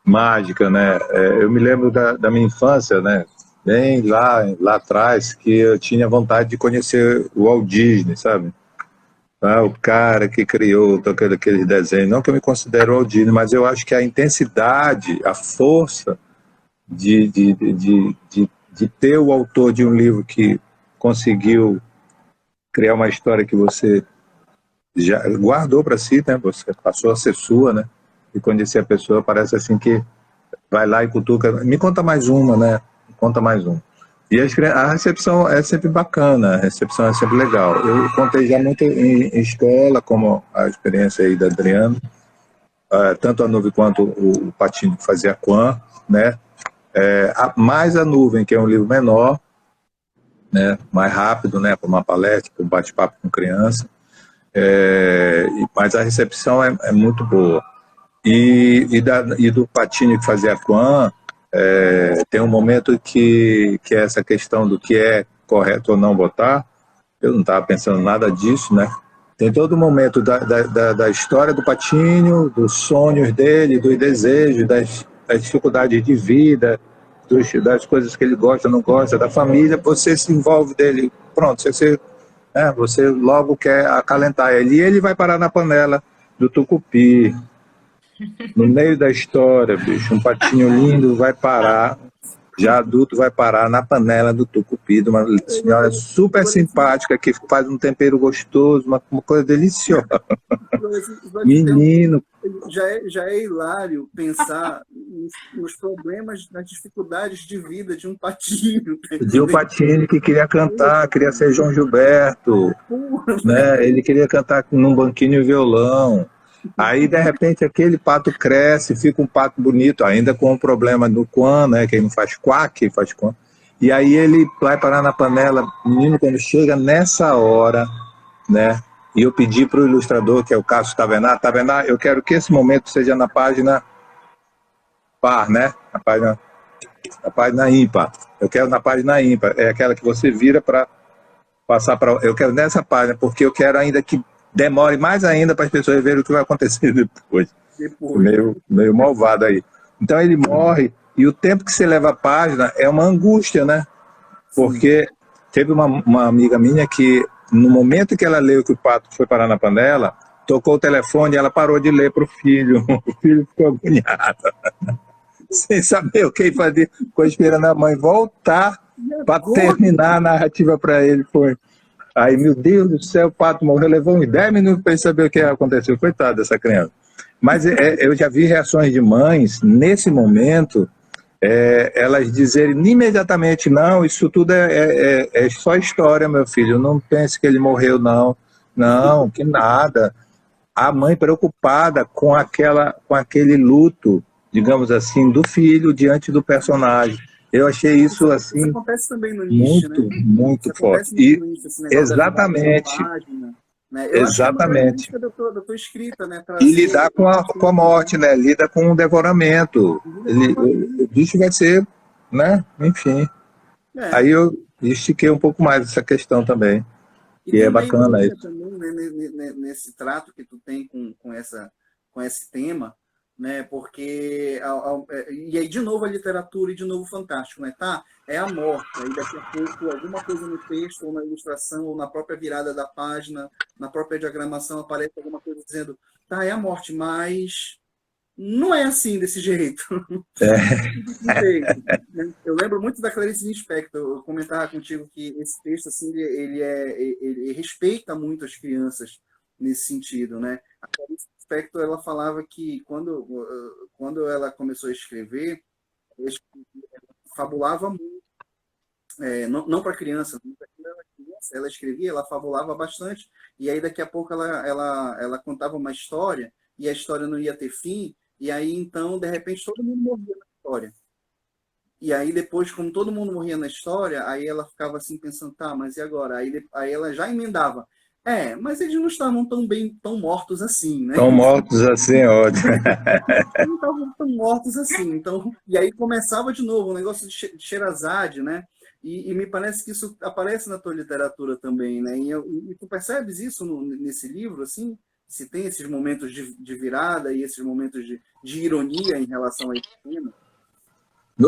mágica, né? Eu me lembro da minha infância, né? Bem lá atrás, que eu tinha vontade de conhecer o Walt Disney, sabe? O cara que criou aquele desenho. Não que eu me considero Walt Disney, mas eu acho que a intensidade, a força de ter o autor de um livro que conseguiu criar uma história que você já guardou para si, né? Você passou a ser sua, né? E conhecer a pessoa, parece assim que vai lá e cutuca. Me conta mais uma, né? Me conta mais uma. E a recepção é sempre bacana, a recepção é sempre legal. Eu contei já muito em escola, como a experiência aí da Adriana, tanto a Nuvem quanto o Patinho que fazia Quan, né? Mais a Nuvem, que é um livro menor, né? Mais rápido, né? Para uma palestra, para um bate-papo com criança. Mas a recepção é muito boa. E do Patinho que fazia Quan, tem um momento que é essa questão do que é correto ou não votar. Eu não estava pensando nada disso, né? Tem todo o momento da história do Patinho, dos sonhos dele, dos desejos, das dificuldades de vida, das coisas que ele gosta, não gosta, da família. Você se envolve dele, pronto, você logo quer acalentar ele. E ele vai parar na panela do tucupi, no meio da história, bicho. Um patinho lindo vai parar, já adulto, vai parar na panela do tucupi, de uma senhora super simpática que faz um tempero gostoso, uma coisa deliciosa. Menino. Já é hilário pensar nos problemas, nas dificuldades de vida de um patinho. De um patinho que queria cantar, queria ser João Gilberto, né? Ele queria cantar num banquinho e violão. Aí, de repente, aquele pato cresce, fica um pato bonito, ainda com o problema do Quan, né? Que ele não faz quack, faz Quan. E aí ele vai parar na panela. Menino, quando chega nessa hora, né? E eu pedi para o ilustrador, que é o Cássio Tavenar, eu quero que esse momento seja na página par, né? Na página ímpar. Eu quero na página ímpar. É aquela que você vira para passar para... Eu quero nessa página, porque eu quero ainda que demore mais ainda para as pessoas verem o que vai acontecer depois. Meio malvado aí. Então ele morre, e o tempo que você leva a página é uma angústia, né? Porque teve uma amiga minha que, no momento que ela leu que o pato foi parar na panela, tocou o telefone e ela parou de ler para o filho. O filho ficou agoniado, sem saber o que fazer, ficou esperando a mãe voltar para terminar a narrativa para ele. Aí, meu Deus do céu, o pato morreu, levou uns 10 minutos para ele saber o que aconteceu. Coitado dessa criança. Mas eu já vi reações de mães, nesse momento, elas dizerem imediatamente, não, isso tudo é só história, meu filho, não pense que ele morreu, não. Não, que nada. A mãe preocupada com aquele luto, digamos assim, do filho diante do personagem. Eu achei isso assim. Isso acontece também no Nietzsche, muito isso forte. Exatamente. Né? Eu exatamente. Acho que da tua escrita, né? E lidar com a morte, né? Lida com o devoramento. O bicho vai ser, né? Enfim. Aí eu estiquei um pouco mais essa questão também. E é bacana isso. Também, né, nesse trato que tu tem com esse tema, né? Porque e aí de novo a literatura e de novo o fantástico, né? Tá? É a morte. Aí daqui a pouco alguma coisa no texto ou na ilustração ou na própria virada da página, na própria diagramação aparece alguma coisa dizendo, tá, é a morte, mas não é assim desse jeito. Eu lembro muito da Clarice Lispector. Eu comentava contigo que esse texto assim ele respeita muito as crianças nesse sentido, né? A Clarice Lispector, ela falava que quando ela começou a escrever, ela fabulava muito, não para criança, ela escrevia, ela fabulava bastante, e aí daqui a pouco ela contava uma história e a história não ia ter fim, e aí então de repente todo mundo morria na história. E aí depois, como todo mundo morria na história, aí ela ficava assim pensando, tá, mas e agora? Aí ela já emendava. Mas eles não estavam tão mortos assim, né? Estão mortos assim, ótimo. Eles não estavam tão mortos assim. Então, e aí começava de novo o negócio de Sherazade, né? E me parece que isso aparece na tua literatura também, né? E tu percebes isso nesse livro, assim? Se tem esses momentos de virada e esses momentos de ironia em relação a esse tema?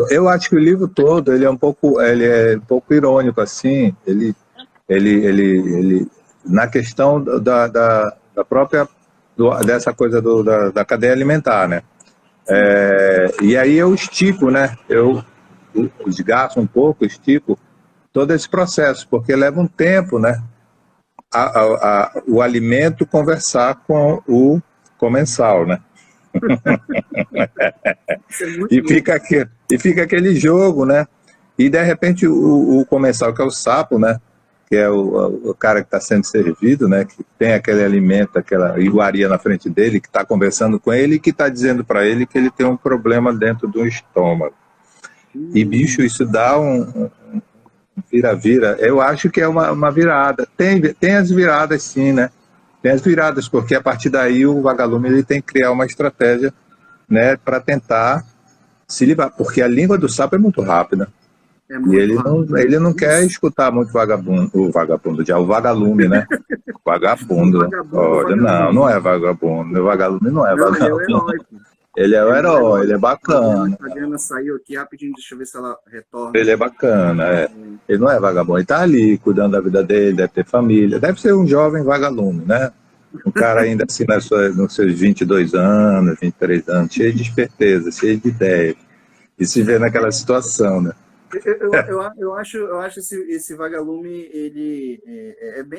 Eu acho que o livro todo ele é um pouco irônico assim. Ele na questão da própria dessa coisa da cadeia alimentar, né? E aí eu estico, né? Eu desgasto um pouco, estico todo esse processo, porque leva um tempo, né? O alimento conversar com o comensal, né? Isso é muito E louco. fica aquele jogo, né? E de repente o comensal, que é o sapo, né? Que é o cara que está sendo servido, né? Que tem aquele alimento, aquela iguaria na frente dele, que está conversando com ele e que está dizendo para ele que ele tem um problema dentro do estômago. E, bicho, isso dá um vira-vira. Eu acho que é uma virada. Tem as viradas, sim, né? Tem as viradas, porque a partir daí o vagalume ele tem que criar uma estratégia, né, para tentar se livrar, porque a língua do sapo é muito rápida. É E muito rápido. ele não quer Isso. escutar muito o vagalume, né? O Vagabundo. vagabundo, o Olha, não, vagalume. não é vagabundo. O vagalume não é Não, ele é o vagabundo. herói, pô. Ele é o Ele é o herói, herói. ele é bacana. A Adriana saiu aqui rapidinho, deixa eu ver se ela retorna. Ele é bacana, é. Ele não é vagabundo, ele tá ali cuidando da vida dele, deve ter família, deve ser um jovem vagalume, né? Um cara ainda assim nos seus 22 anos, 23 anos, cheio de esperteza, cheio de ideia. E se vê naquela situação, né? Eu acho esse vagalume, ele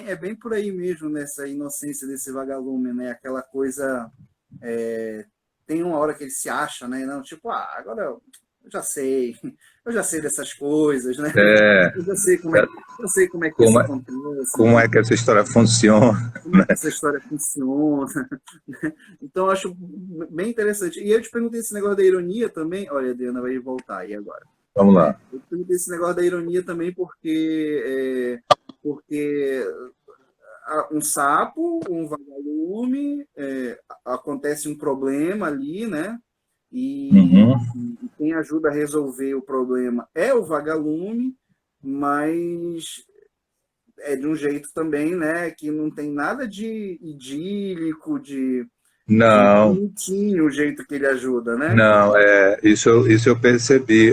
é bem por aí mesmo, nessa inocência desse vagalume, né? Aquela coisa. Tem uma hora que ele se acha, né? Não, tipo, agora eu eu já sei dessas coisas, né? É, Eu sei como é que isso como, acontece, como né? é que essa história funciona? Como é que essa história funciona. Então, eu acho bem interessante. E eu te perguntei esse negócio da ironia também. Olha, a Adriana vai voltar aí agora. Vamos lá. Eu te perguntei esse negócio da ironia também porque um sapo, um vagalume, acontece um problema ali, né? E, Uhum. e quem ajuda a resolver o problema é o vagalume, mas é de um jeito também, né, que não tem nada de idílico, de Não, bonitinho o jeito que ele ajuda, né? não, isso eu percebi.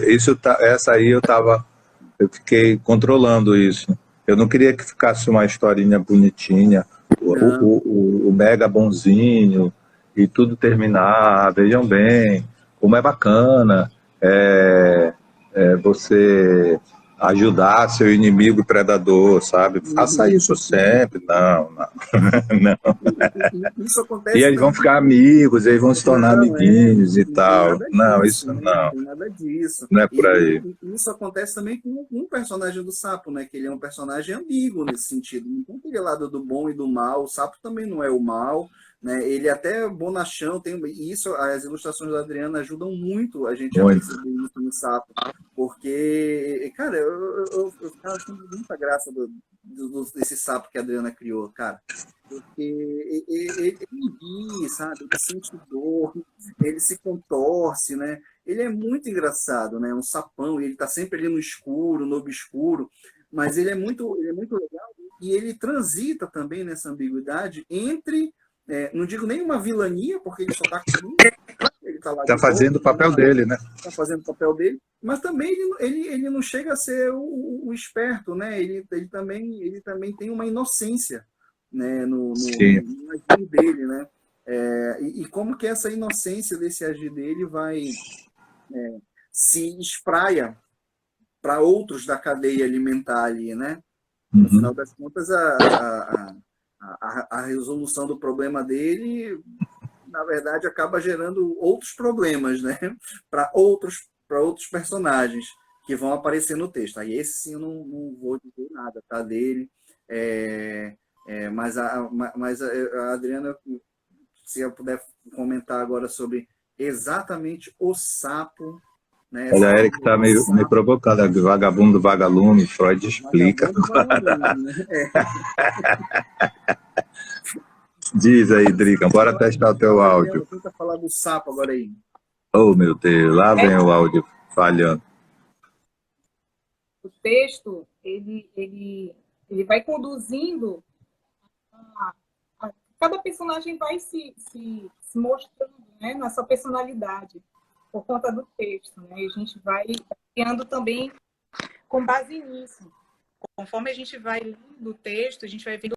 Essa aí eu fiquei controlando isso. Eu não queria que ficasse uma historinha bonitinha, Não. o mega bonzinho e tudo terminar. Vejam bem, como é bacana você ajudar seu inimigo predador, sabe? Faça Uhum. isso sempre. Não, não, não. Isso E acontece eles vão também. ficar amigos, eles vão se tornar Não, amiguinhos e não tem tal. nada Não, disso, isso né? Não não, tem nada disso. não é por aí. E isso acontece também com um personagem do Sapo, né? Que ele é um personagem ambíguo nesse sentido. Não tem aquele lado do bom e do mal. O Sapo também não é o mal, né? Ele é até bonachão, e isso, as ilustrações da Adriana ajudam muito a gente a Muito. perceber isso no Sapo. Porque, cara, eu ficava achando muita graça desse sapo que a Adriana criou, cara. Porque ele ri, sabe? Ele sente dor, ele se contorce, né? Ele é muito engraçado, né? Um sapão, e ele tá sempre ali no escuro, no obscuro, mas ele é muito legal e ele transita também nessa ambiguidade entre, não digo nem uma vilania, porque ele só tá com ele tá lá Está de boa, fazendo o papel dele, né? tá fazendo o papel dele, mas também ele não chega a ser o esperto, né? Ele também tem uma inocência, né? Sim. No agir dele, né? E como que essa inocência desse agir dele vai se espraia para outros da cadeia alimentar ali, né? No Uhum. final das contas, a resolução do problema dele, na verdade, acaba gerando outros problemas, né? Para outros personagens que vão aparecer no texto. Aí esse sim eu não vou dizer nada, tá? Dele. Mas a Adriana, se eu puder comentar agora sobre exatamente o sapo, né? Olha, Essa a Eric está me provocando, vagabundo, vagalume, Freud explica. vagabundo, né? Diz aí, Drica, bora testar o teu áudio. Tenta falar do sapo agora aí. Oh, meu Deus, lá vem o áudio falhando. O texto, ele vai conduzindo, cada personagem vai se mostrando, né, na sua personalidade, por conta do texto, né? E a gente vai criando também com base nisso. Conforme a gente vai lendo o texto, a gente vai vendo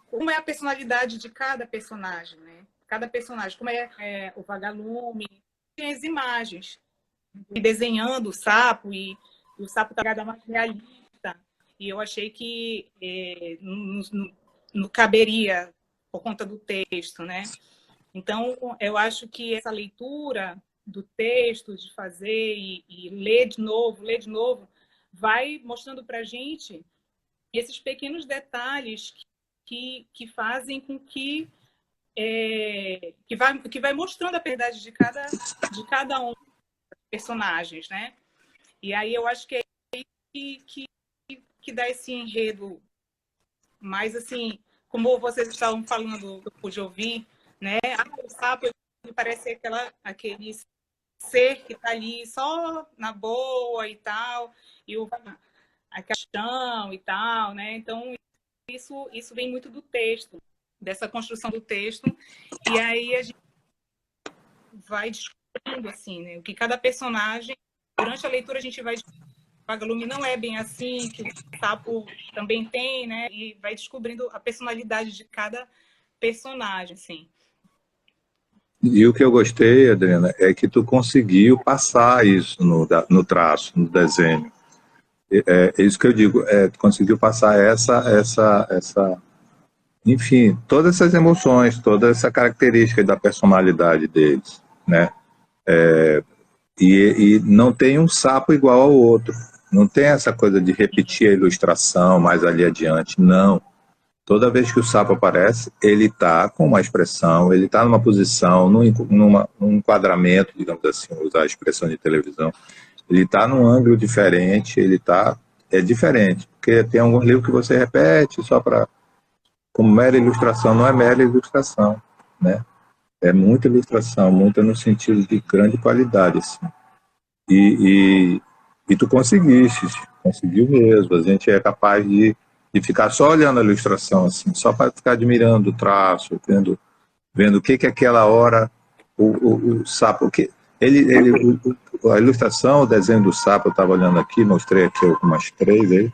como é a personalidade de cada personagem, né? Cada personagem, como é o vagalume, tem as imagens, e desenhando o sapo, e o sapo está mais realista, e eu achei que não caberia por conta do texto, né? Então, eu acho que essa leitura do texto, de fazer e ler de novo, vai mostrando para a gente esses pequenos detalhes que fazem com que vai mostrando a verdade de cada um dos personagens, né? E aí eu acho que é aí que dá esse enredo mais assim, como vocês estavam falando, eu pude ouvir, né? O sapo ele parece aquele ser que está ali só na boa e tal, e a questão e tal, né? Então isso vem muito do texto, dessa construção do texto, e aí a gente vai descobrindo assim, né? O que cada personagem, durante a leitura a gente vai descobrindo, o vagalume não é bem assim, que o sapo também tem, né? E vai descobrindo a personalidade de cada personagem, assim. E o que eu gostei, Adriana, é que tu conseguiu passar isso no traço, no desenho. É isso que eu digo, tu conseguiu passar enfim, todas essas emoções, toda essa característica da personalidade deles, né? E não tem um sapo igual ao outro. Não tem essa coisa de repetir a ilustração mais ali adiante, não. Toda vez que o sapo aparece, ele está com uma expressão, ele está numa posição, num enquadramento, digamos assim, usar a expressão de televisão, ele está num ângulo diferente, é diferente, porque tem alguns livros que você repete só para, como mera ilustração, não é mera ilustração, né? É muita ilustração, muita no sentido de grande qualidade, assim. E tu conseguiu mesmo. A gente é capaz de ficar só olhando a ilustração, assim, só para ficar admirando o traço, vendo o que aquela hora o sapo. A ilustração, o desenho do sapo, eu estava olhando aqui, mostrei aqui algumas três aí.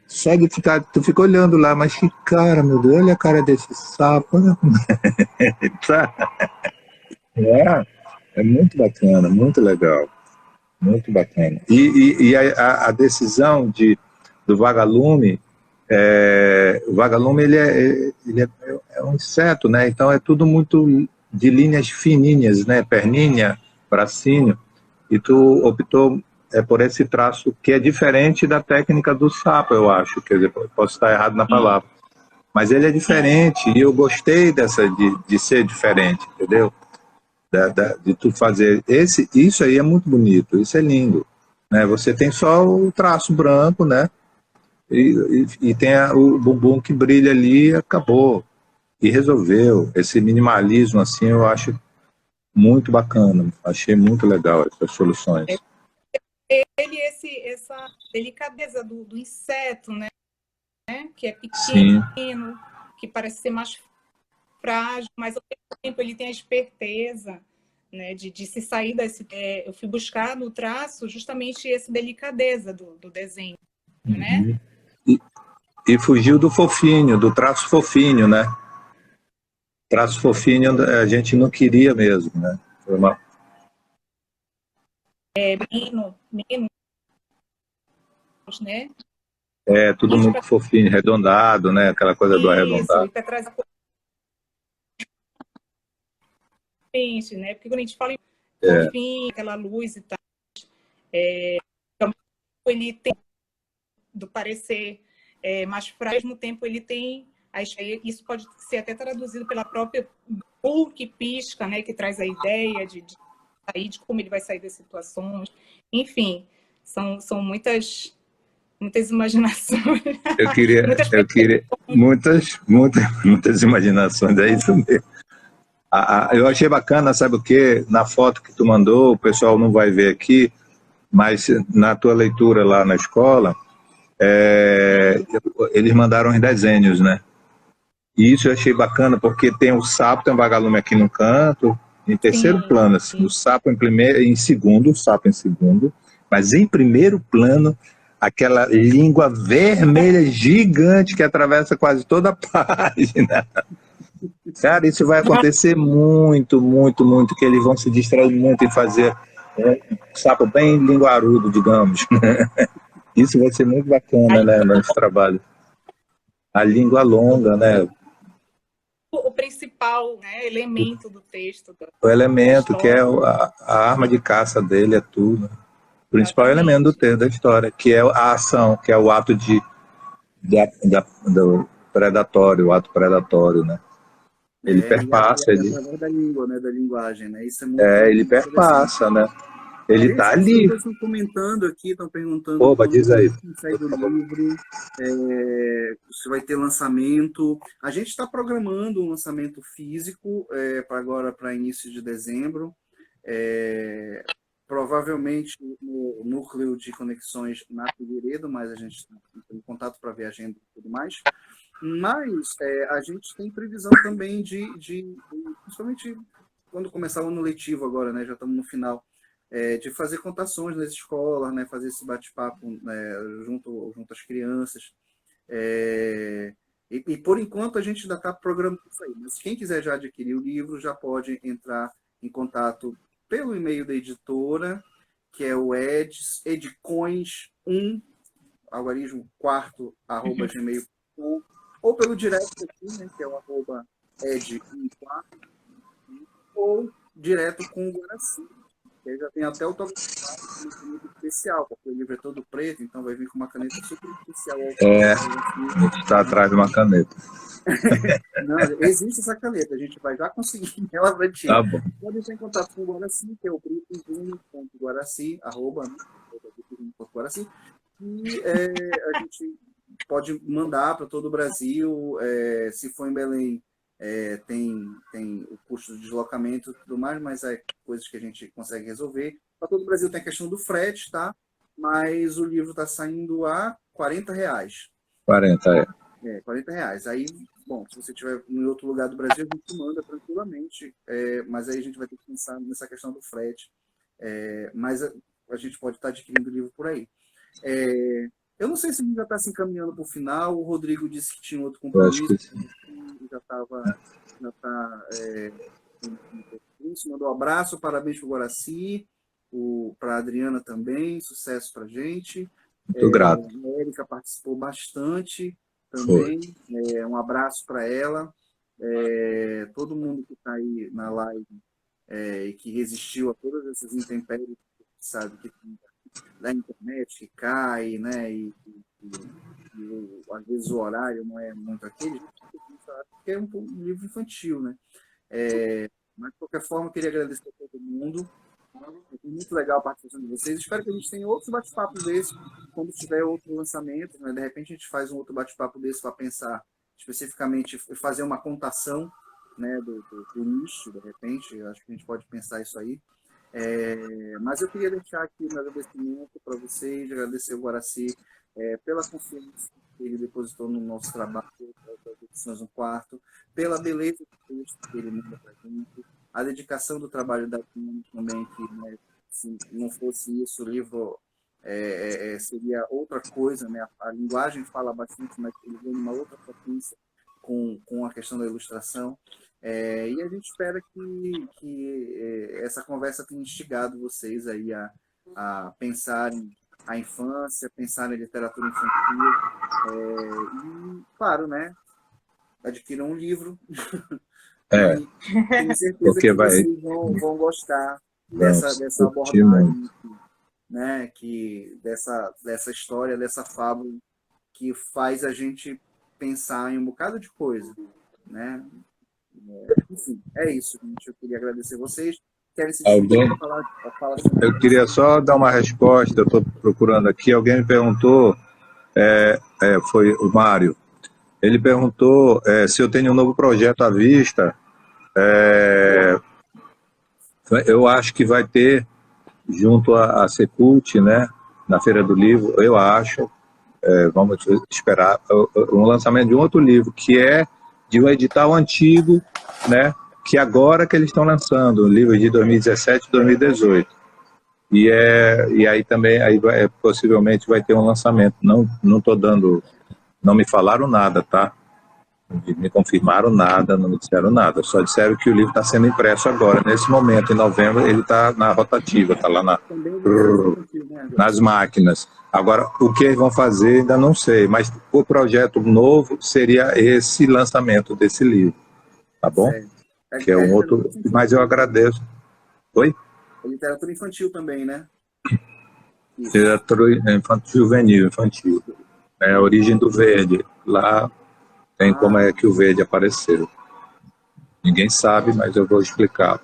Só de ficar, tu fica olhando lá, mas que cara, meu Deus, olha a cara desse sapo, olha como tá. É muito bacana, muito legal. Muito bacana. E a decisão do vagalume, o vagalume ele é um inseto, né? Então é tudo muito de linhas fininhas, né? Perninha, bracinho. E tu optou por esse traço que é diferente da técnica do sapo, eu acho. Quer dizer, posso estar errado na palavra. Mas ele é diferente e eu gostei de ser diferente, entendeu? De tu fazer isso aí é muito bonito, isso é lindo, né? Você tem só o traço branco, né? E tem o bumbum que brilha ali e acabou, e resolveu. Esse minimalismo assim eu acho muito bacana, achei muito legal essas soluções. Essa delicadeza do inseto, né? Que é Sim. pequeno, que parece ser mais frágil, mas ao mesmo tempo ele tem a esperteza, né, de se sair desse. Eu fui buscar no traço justamente essa delicadeza do desenho, né? E fugiu do fofinho, do traço fofinho, né? Traço fofinho a gente não queria mesmo, né? Foi uma... menos, né? Tudo muito fofinho, arredondado, né? Aquela coisa do arredondado. Isso, e para trazer né? Porque quando a gente fala em fofinho, aquela luz e tal, ele tem do parecer mais frágil, ao mesmo tempo ele tem Aí isso pode ser até traduzido pela própria cor que pisca, né, que traz a ideia de sair, de como ele vai sair das situações. Enfim, são muitas imaginações. Eu queria muitas imaginações, é isso mesmo. Eu achei bacana, sabe o quê? Na foto que tu mandou, o pessoal não vai ver aqui, mas na tua leitura lá na escola, eles mandaram os desenhos, né? E isso eu achei bacana, porque tem o sapo, tem um vagalume aqui no canto, em terceiro plano, assim, o sapo em segundo, o sapo em segundo, mas em primeiro plano, aquela língua vermelha gigante que atravessa quase toda a página. Cara, isso vai acontecer muito, muito, muito, que eles vão se distrair muito em fazer um sapo bem linguarudo, digamos. Isso vai ser muito bacana, né, nesse trabalho. A língua longa, né? O principal, né, elemento do texto. O elemento, que é a arma de caça dele, é tudo. O principal elemento do texto, da história, que é a ação, que é o ato do predatório, o ato predatório, né? Ele perpassa. Através da língua, né, da linguagem, né? Isso é muito ele perpassa, né? Ele está ali. As pessoas estão comentando aqui, estão perguntando. Opa, diz aí. Sai do livro, se vai ter lançamento. A gente está programando um lançamento físico para agora, para início de dezembro. Provavelmente no núcleo de conexões na Figueiredo, mas a gente está em contato para ver a agenda e tudo mais. Mas a gente tem previsão também principalmente quando começar o ano letivo agora, né? Já estamos no final. De fazer contações nas escolas, né, fazer esse bate-papo, né, junto às crianças. E por enquanto a gente ainda está programando isso aí. Mas quem quiser já adquirir o livro já pode entrar em contato pelo e-mail da editora, que é o edcoins1, algarismo quarto, @gmail.com, ou pelo direct aqui, né, que é o @ed1quarto, ou direto com o Guaraci. Ele já tem até o toque de caneta especial, porque o livro é todo preto, então vai vir com uma caneta super especial. A gente está atrás de uma caneta. Não, existe essa caneta, a gente vai já conseguir ela para ti. Tá bom. Pode entrar em contato com o Guaraci, que é o brito.guaraci, @Guaraci, e a gente pode mandar para todo o Brasil. Se for em Belém, tem o custo de deslocamento e tudo mais, mas é coisas que a gente consegue resolver. Para todo o Brasil tem a questão do frete, tá? Mas o livro está saindo a R$40. 40, R$40. Aí, bom, se você estiver em outro lugar do Brasil, a gente manda tranquilamente, mas aí a gente vai ter que pensar nessa questão do frete. Mas a gente pode estar adquirindo o livro por aí. Eu não sei se ele já está se encaminhando para o final. O Rodrigo disse que tinha outro compromisso. Já está mandou um abraço, parabéns para o Guaraci, para a Adriana também, sucesso para a gente. Muito grato. A Érica participou bastante também, um abraço para ela. Todo mundo que está aí na live e que resistiu a todas essas intempéries, sabe, que da internet que cai, né, e às vezes o horário não é muito aquele, porque é um livro infantil, né? Mas, de qualquer forma, eu queria agradecer a todo mundo. Foi muito legal a participação de vocês. Espero que a gente tenha outros bate-papos desses quando tiver outro lançamento, né? De repente, a gente faz um outro bate-papo desse para pensar especificamente, fazer uma contação, né, do nicho, de repente. Acho que a gente pode pensar isso aí. Mas eu queria deixar aqui um agradecimento para vocês, agradecer o Guaraci pela confiança que ele depositou no nosso trabalho, das edições no quarto, pela beleza do texto que ele manda para a gente, a dedicação do trabalho da Tina também, que, né, se não fosse isso, o livro seria outra coisa, né? A linguagem fala bastante, mas ele vem numa outra potência com a questão da ilustração. E a gente espera que essa conversa tenha instigado vocês aí a pensarem a infância, pensar em literatura infantil, e, claro, né, adquiram um livro. E tenho certeza que vocês vão gostar dessa abordagem, né, dessa história, dessa fábula que faz a gente pensar em um bocado de coisa, né? Enfim, é isso, gente. Eu queria agradecer vocês. Querem se despedir? Alguém? Fala assim, Eu queria só dar uma resposta, eu estou procurando aqui. Alguém me perguntou, foi o Mário, ele perguntou se eu tenho um novo projeto à vista. Eu acho que vai ter, junto à Secult, né, na Feira do Livro, eu acho, vamos esperar, um lançamento de um outro livro, que é de um edital antigo, né, que agora que eles estão lançando, o livro de 2017 e 2018. E aí também, possivelmente vai ter um lançamento. Não estou dando, não me falaram nada, tá? Não me confirmaram nada, não me disseram nada. Só disseram que o livro está sendo impresso agora, nesse momento, em novembro, ele está na rotativa, está lá nas máquinas. Agora, o que eles vão fazer, ainda não sei, mas o projeto novo seria esse lançamento desse livro, tá bom? Que é um outro, mas eu agradeço. Oi? Literatura infantil também, né? Literatura infantil, juvenil, infantil. É a origem do verde. Lá tem como é que o verde apareceu. Ninguém sabe, mas eu vou explicar.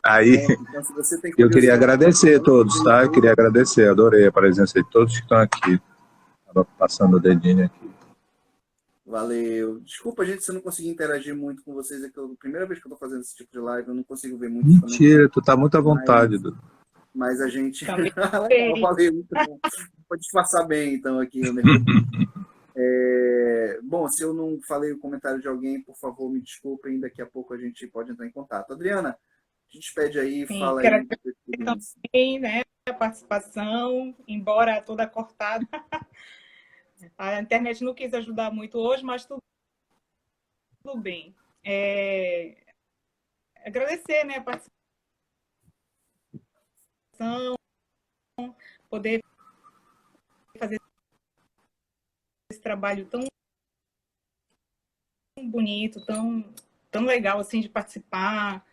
Aí, então, se você tem eu queria agradecer a todos, tá? Eu queria agradecer, adorei a presença de todos que estão aqui. Estava passando o dedinho aqui. Valeu. Desculpa, gente, se eu não consegui interagir muito com vocês. É que a primeira vez que eu estou fazendo esse tipo de live, eu não consigo ver muito. Mentira, tu tá muito à vontade, Dudu. Mas a gente... Legal, valeu, muito bom. Pode disfarçar bem, então, aqui. Bom, se eu não falei o comentário de alguém, por favor, me desculpem. Daqui a pouco a gente pode entrar em contato. Adriana, a gente pede aí, Sim, fala quero aí. agradecer também, né, a participação, embora toda cortada. A internet não quis ajudar muito hoje, mas tudo bem. Agradecer, né, a participação, poder fazer esse trabalho tão bonito, tão legal assim de participar.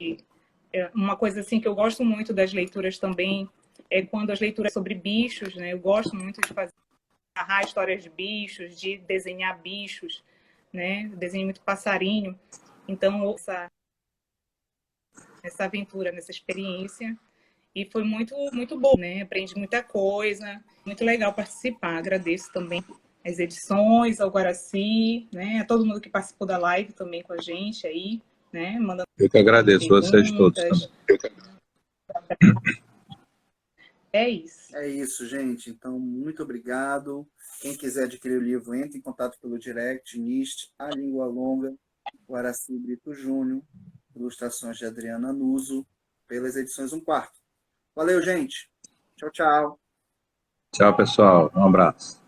Uma coisa assim que eu gosto muito das leituras também é quando as leituras sobre bichos, né? Eu gosto muito de narrar histórias de bichos, de desenhar bichos, né? Eu desenho muito passarinho. Então, essa aventura, nessa experiência. E foi muito, muito bom, né? Aprendi muita coisa. Muito legal participar. Agradeço também as edições, ao Guaraci, né? A todo mundo que participou da live também com a gente aí, né? Mandando eu que agradeço vocês todos também. É isso. É isso, gente. Então, muito obrigado. Quem quiser adquirir o livro, entre em contato pelo direct, NIST, A Língua Longa, Guaraci Brito Júnior, ilustrações de Adriana Nuso, pelas edições 1/4. Valeu, gente. Tchau, tchau. Tchau, pessoal. Um abraço.